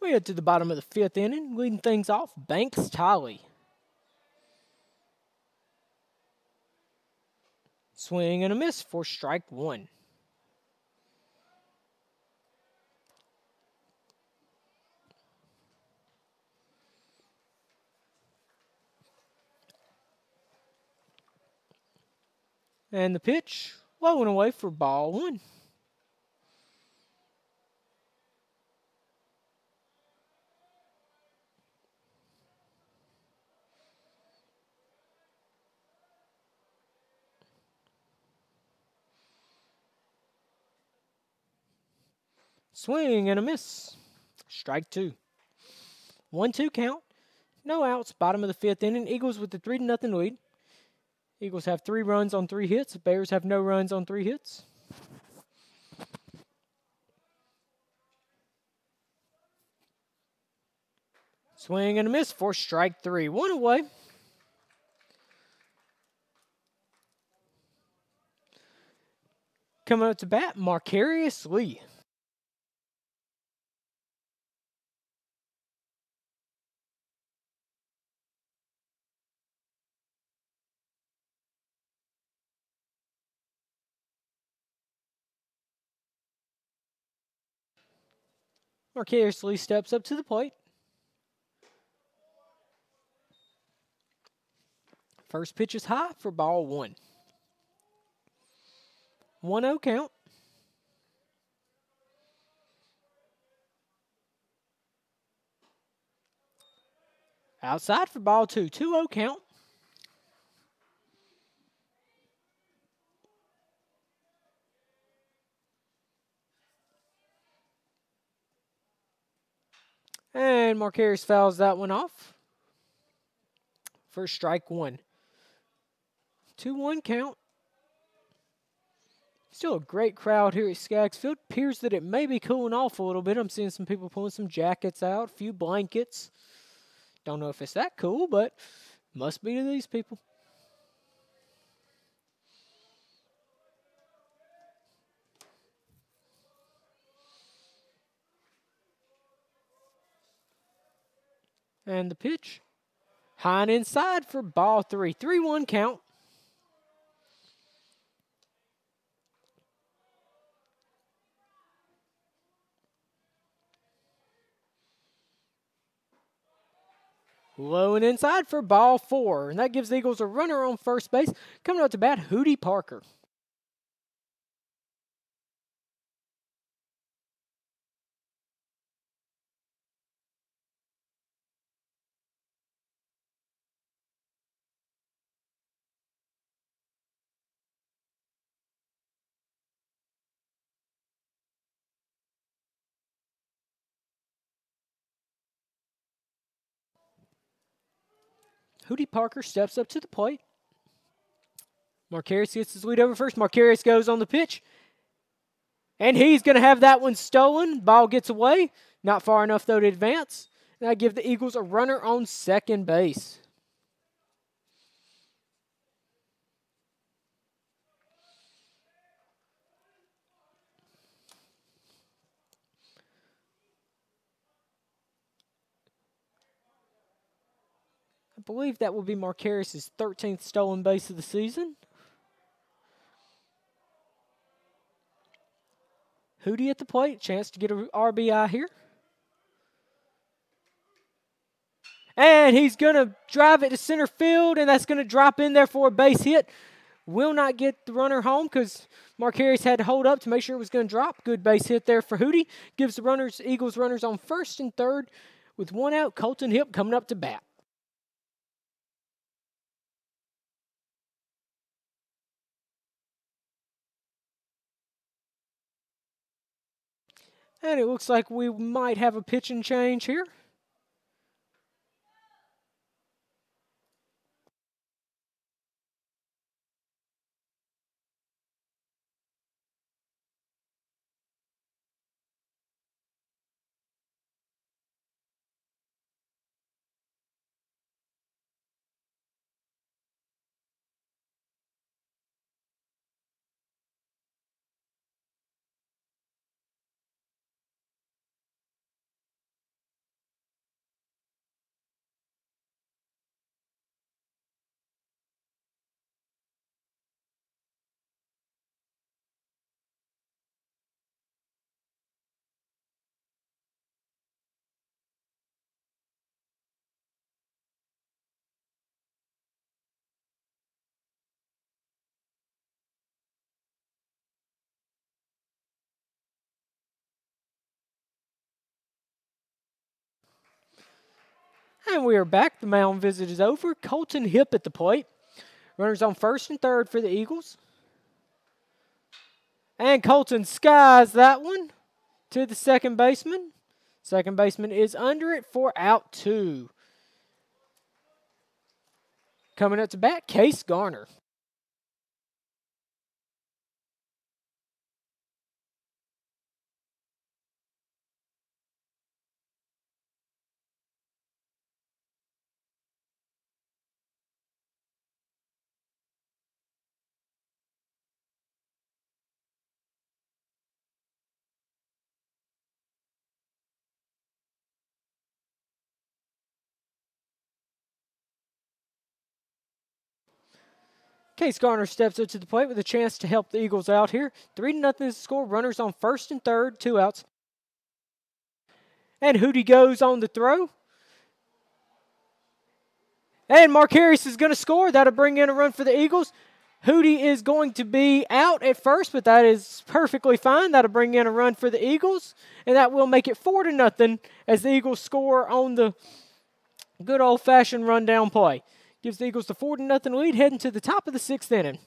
We head to the bottom of the fifth inning, leading things off, Banks Tolly. Swing and a miss for strike one. And the pitch, low and away for ball one. Swing and a miss. Strike two. 1-2 count. No outs. Bottom of the fifth inning. Eagles with the 3-0 lead. Eagles have 3 runs on 3 hits. Bears have no runs on 3 hits. Swing and a miss for strike three. One away. Coming up to bat, Marcarius Lee. Marcarius Lee steps up to the plate. First pitch is high for ball one. 1-0 count. Outside for ball two. 2-0 count. And Marcarius fouls that one off for strike one. 2-1 count. Still a great crowd here at Skaggs Field. Appears that it may be cooling off a little bit. I'm seeing some people pulling some jackets out, a few blankets. Don't know if it's that cool, but must be to these people. And the pitch. High and inside for ball three. 3-1 count. Low and inside for ball four. And that gives the Eagles a runner on first base. Coming up to bat, Hootie Parker. Hootie Parker steps up to the plate. Marcarius gets his lead over first. Marcarius goes on the pitch. And he's going to have that one stolen. Ball gets away. Not far enough, though, to advance. And I give the Eagles a runner on second base. I believe that will be Marcarius' 13th stolen base of the season. Hootie at the plate. Chance to get a RBI here. And he's going to drive it to center field, and that's going to drop in there for a base hit. Will not get the runner home because Marcarius had to hold up to make sure it was going to drop. Good base hit there for Hootie. Gives the Eagles runners on first and third with one out. Colton Hipp coming up to bat. And it looks like we might have a pitching change here. And we are back. The mound visit is over. Colton Hipp at the plate. Runners on first and third for the Eagles. And Colton skies that one to the second baseman. Second baseman is under it for out 2. Coming up to bat, Case Garner. Case Garner steps up to the plate with a chance to help the Eagles out here. 3-0 is the score. Runners on first and third, 2 outs. And Hootie goes on the throw. And Marcarius is going to score. That'll bring in a run for the Eagles. Hootie is going to be out at first, but that is perfectly fine. That'll bring in a run for the Eagles. And that will make it 4-0 as the Eagles score on the good old-fashioned rundown play. Gives the Eagles the 4-0 lead heading to the top of the 6th inning.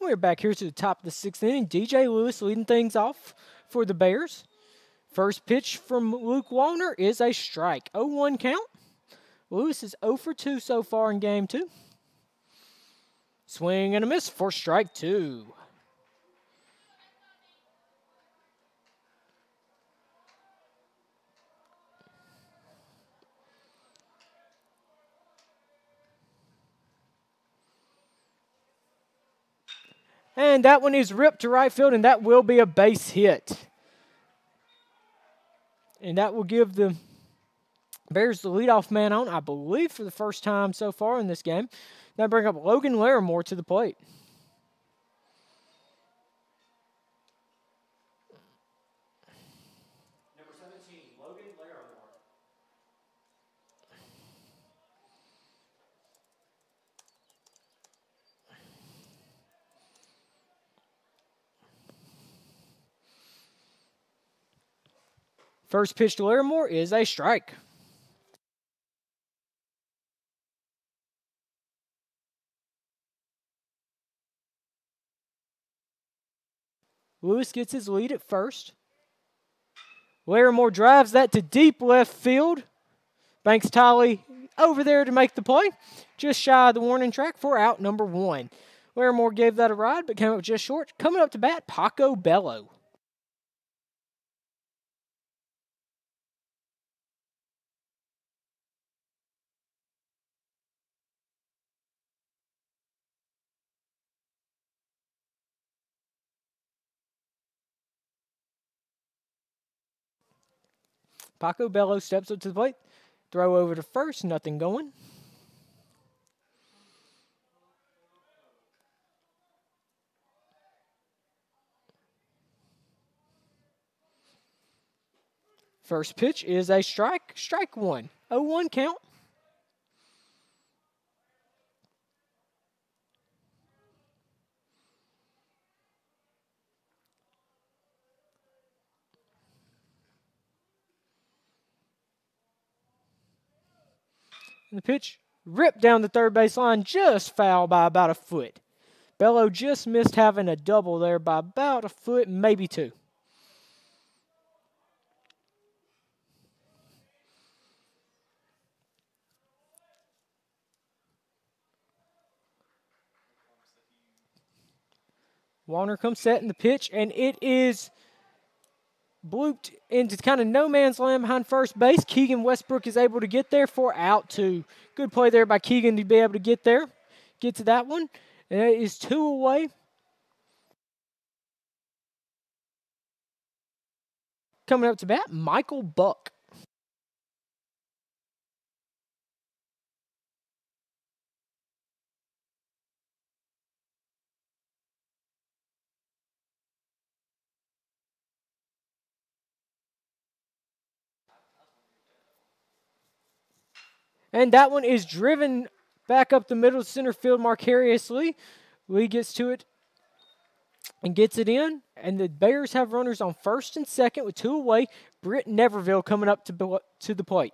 We're back here to the top of the 6th inning. DJ Lewis leading things off for the Bears. First pitch from Luke Wallner is a strike. 0-1 count. Lewis is 0 for 2 so far in game 2. Swing and a miss for strike 2. And that one is ripped to right field, and that will be a base hit. And that will give the Bears the leadoff man on, I believe, for the first time so far in this game. Now bring up Logan Larimore to the plate. Number 17, Logan Larimore. First pitch to Larimore is a strike. Lewis gets his lead at first. Larimore drives that to deep left field. Banks Tolly over there to make the play. Just shy of the warning track for out number 1. Larimore gave that a ride, but came up just short. Coming up to bat, Paco Bello. Paco Bello steps up to the plate. Throw over to first, nothing going. First pitch is a strike. Strike 1. 0-1 count. And the pitch ripped down the third base line, just foul by about a foot. Bello just missed having a double there by about a foot, maybe 2. Wallner comes setting the pitch, and it is blooped into kind of no man's land behind first base. Keegan Westbrook is able to get there for out 2. Good play there by Keegan to be able to get there, get to that one. And it is 2 away. Coming up to bat, Michael Buck. And that one is driven back up the middle center field marcariously. Lee gets to it and gets it in. And the Bears have runners on first and second with 2 away. Britt Neverville coming up to the plate.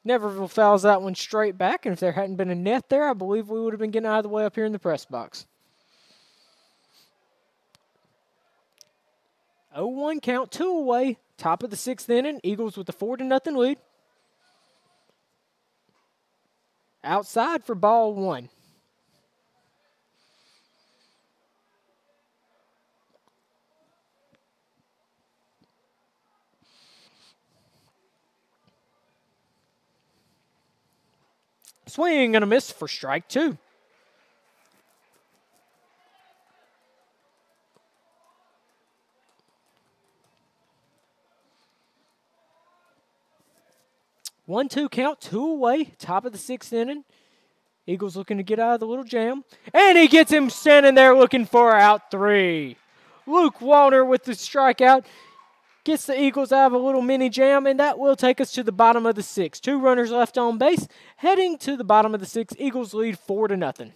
Neverville fouls that one straight back, and if there hadn't been a net there, I believe we would have been getting out of the way up here in the press box. 0-1 count, 2 away, top of the 6th inning. Eagles with a 4-0 lead. Outside for ball 1. Swing and a miss for strike 2. One-two count, 2 away, top of the 6th inning. Eagles looking to get out of the little jam. And he gets him standing there looking for out 3. Luke Wallner with the strikeout. gets the Eagles out of a little mini jam, and that will take us to the bottom of the 6th. 2 runners left on base. Heading to the bottom of the 6th, Eagles lead 4-0.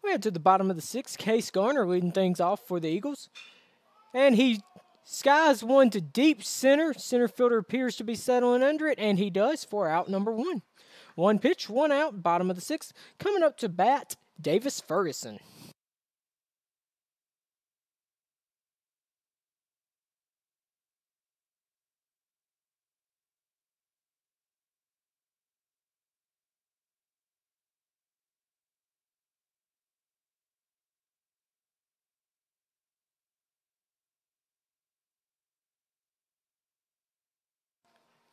We head to the bottom of the 6th. Case Garner leading things off for the Eagles. And he skies one to deep center. Center fielder appears to be settling under it, and he does for out number 1. 1 pitch, 1 out, bottom of the 6th. Coming up to bat, Davis Ferguson.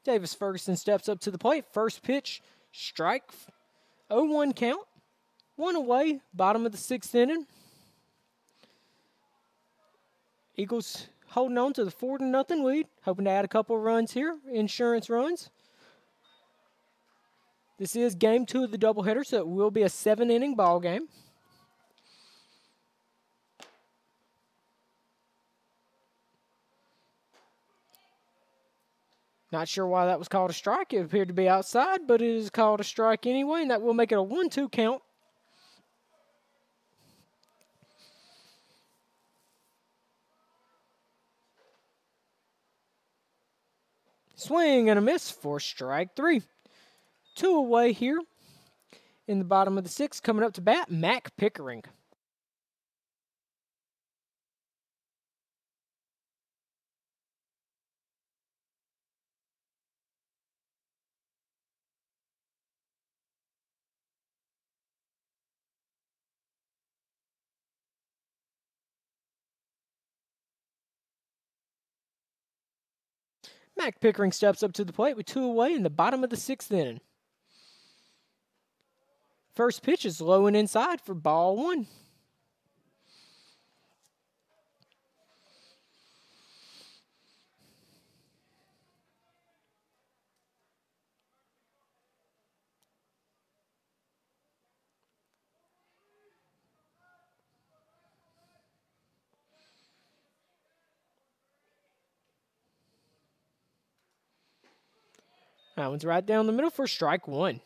Davis Ferguson steps up to the plate. First pitch, strike, 0-1 count. 1 away, bottom of the 6th inning. Eagles holding on to the 4-0 lead, hoping to add a couple runs here, insurance runs. This is game 2 of the doubleheader, so it will be a 7-inning ball game. Not sure why that was called a strike. It appeared to be outside, but it is called a strike anyway, and that will make it a 1-2 count. Swing and a miss for strike 3. 2 away here in the bottom of the 6th. Coming up to bat, Mac Pickering. Mac Pickering steps up to the plate with 2 away in the bottom of the 6th inning. First pitch is low and inside for ball 1. That one's right down the middle for strike 1.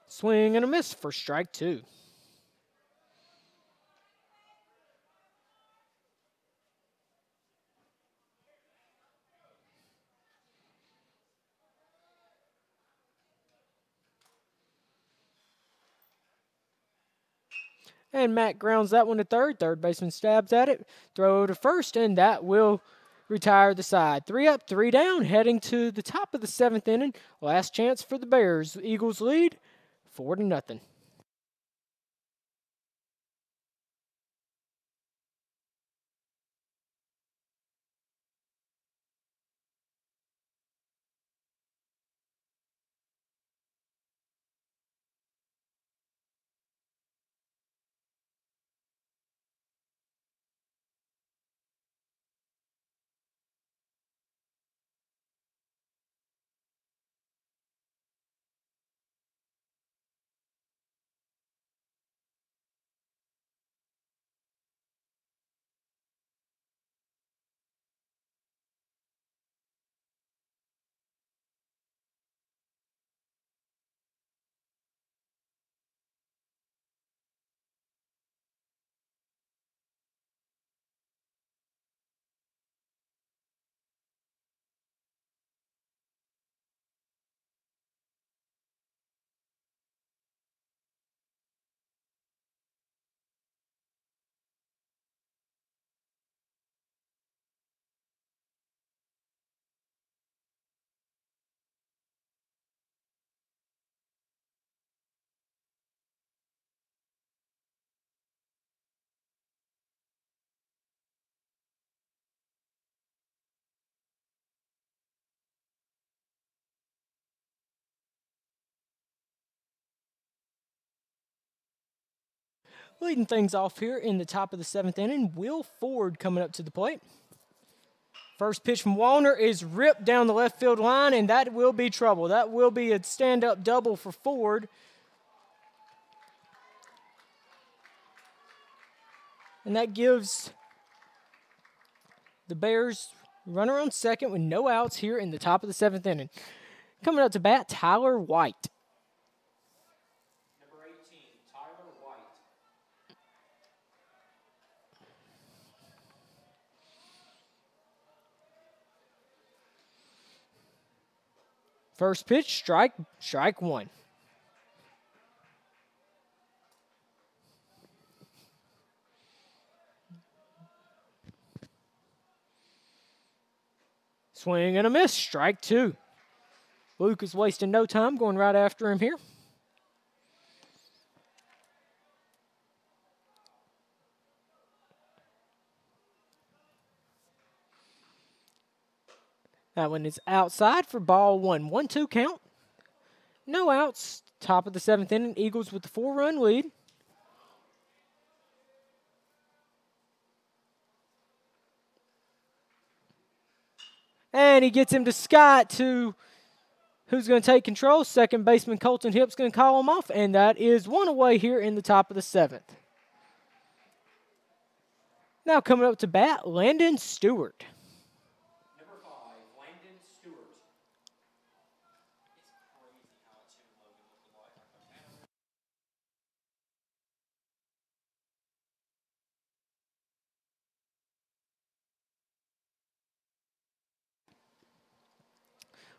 Swing and a miss for strike 2. And Mac grounds that one to third. Third baseman stabs at it. Throw to first, and that will retire the side. 3 up, 3 down, heading to the top of the 7th inning. Last chance for the Bears. Eagles lead 4-0. Leading things off here in the top of the 7th inning, Will Ford coming up to the plate. First pitch from Wallner is ripped down the left field line, and that will be trouble. That will be a stand-up double for Ford. And that gives the Bears runner on second with no outs here in the top of the 7th inning. Coming up to bat, Tyler White. Number 18, Tyler White. First pitch, strike one. Swing and a miss, strike two. Luke is wasting no time, going right after him here. That one is outside for ball one. 1-2 count. No outs. Top of the 7th inning. Eagles with the 4-run lead. And he gets him to Scott, who's going to take control. Second baseman Colton Hipp's going to call him off. And that is one away here in the top of the 7th. Now coming up to bat, Landon Stewart.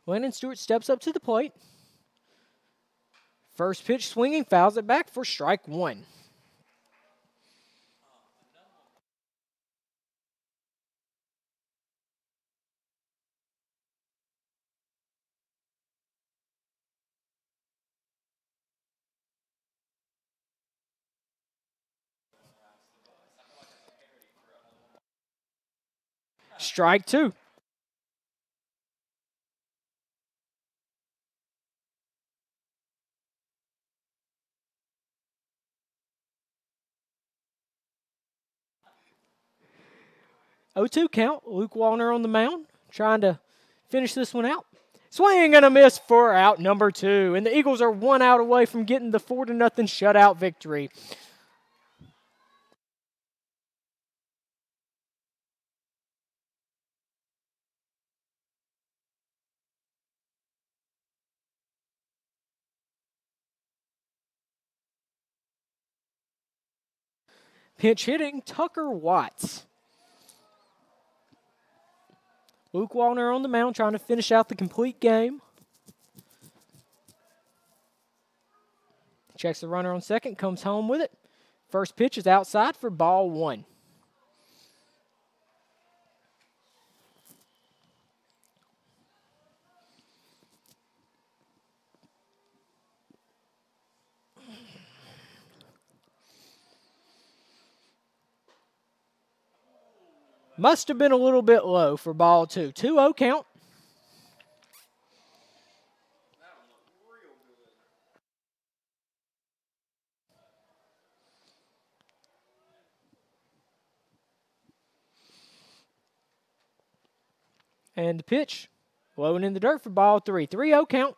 Landon Stewart steps up to the plate. First pitch swinging, fouls it back for strike one. Strike two. Oh-2 count. Luke Wallner on the mound, trying to finish this one out. Swing and a miss for out number two. And the Eagles are 1 out away from getting the 4-0 shutout victory. Pinch hitting, Tucker Watts. Luke Wallner on the mound trying to finish out the complete game. Checks the runner on second, comes home with it. First pitch is outside for ball one. Must have been a little bit low for ball 2. 2-0 count. And the pitch, low and in the dirt for ball 3. 3-0 count.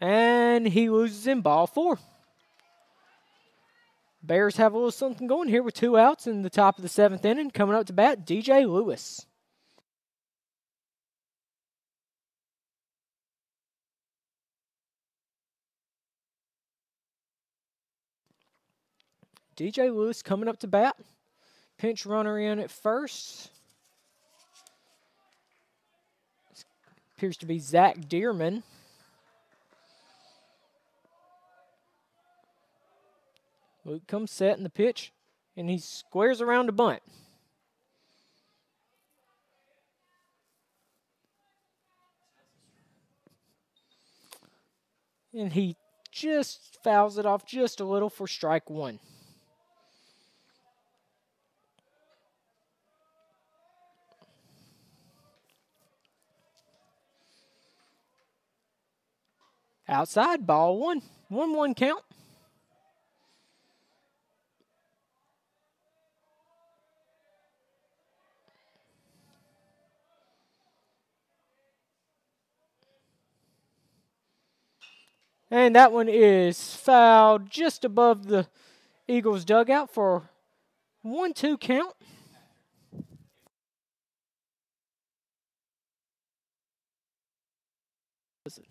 And he loses in ball 4. Bears have a little something going here with 2 outs in the top of the 7th inning. Coming up to bat, DJ Lewis. DJ Lewis coming up to bat. Pinch runner in at first. Appears to be Zach Dearman. Luke comes set in the pitch, and he squares around a bunt. And he just fouls it off just a little for strike 1. Outside, ball 1. 1-1 count. And that one is fouled just above the Eagles' dugout for 1-2 count. Listen.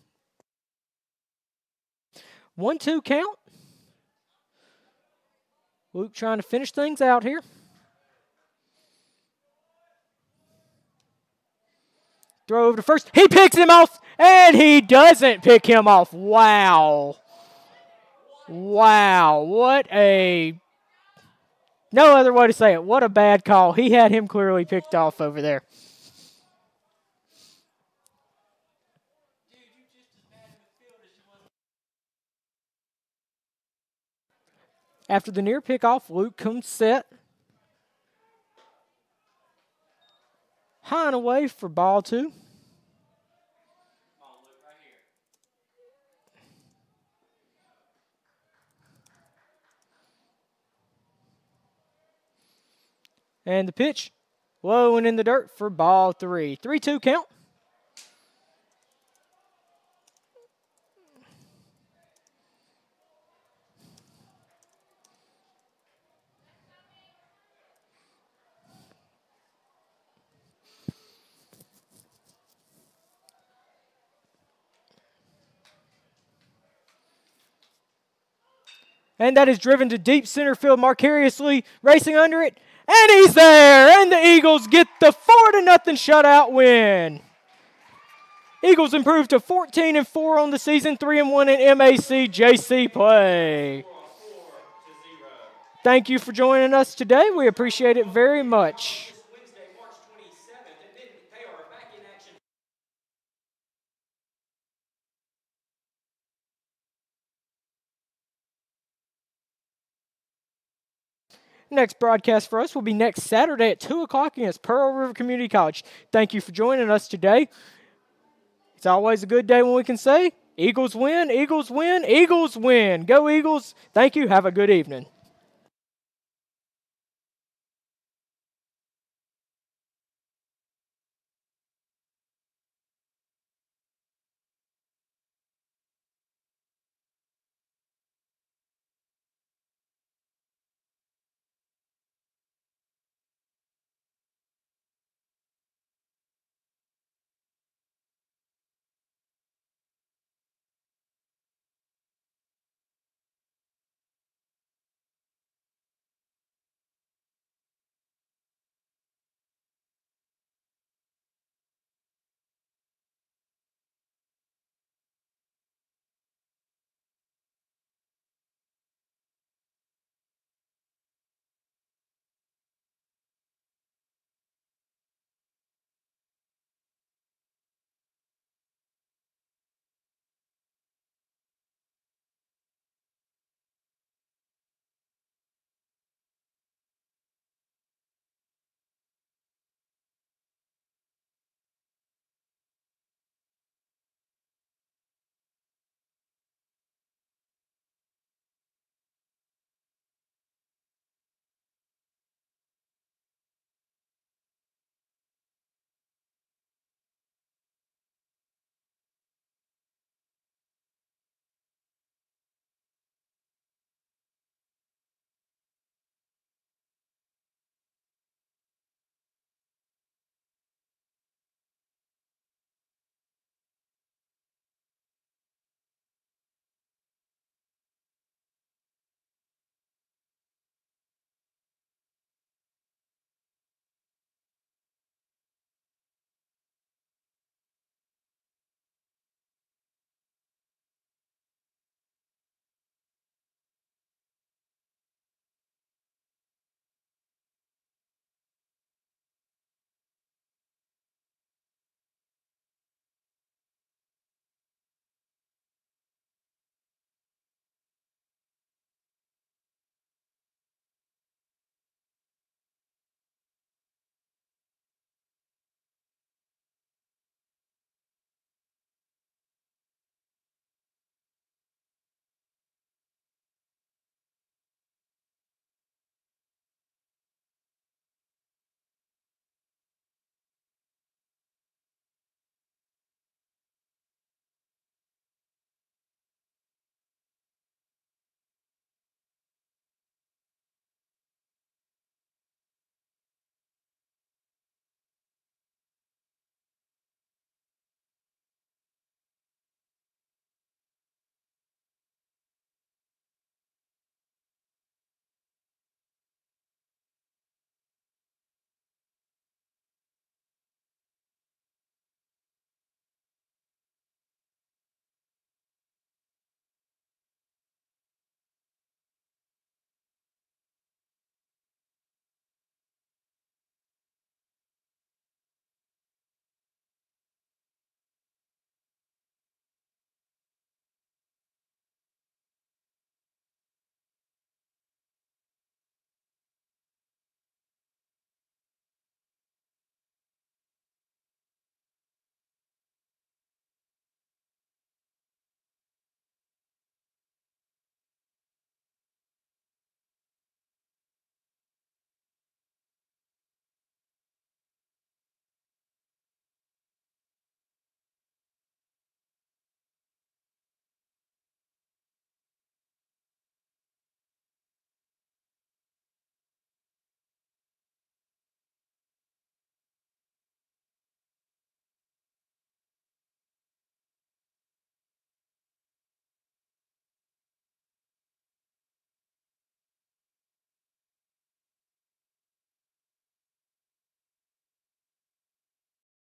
1-2 count. Luke trying to finish things out here. Throw over to first. He picks him off, and he doesn't pick him off. Wow. Wow. What a... No other way to say it. What a bad call. He had him clearly picked off over there. After the near pickoff, Luke comes set. High and away for ball 2. And the pitch, low and in the dirt for ball 3. 3-2 count. And that is driven to deep center field. Marcariously racing under it. And he's there. And the Eagles get the 4-0 shutout win. Eagles improve to 14-4 on the season, 3-1 in MAC JC play. Thank you for joining us today. We appreciate it very much. Next broadcast for us will be next Saturday at 2 o'clock against Pearl River Community College. Thank you for joining us today. It's always a good day when we can say, Eagles win, Eagles win, Eagles win. Go Eagles. Thank you. Have a good evening.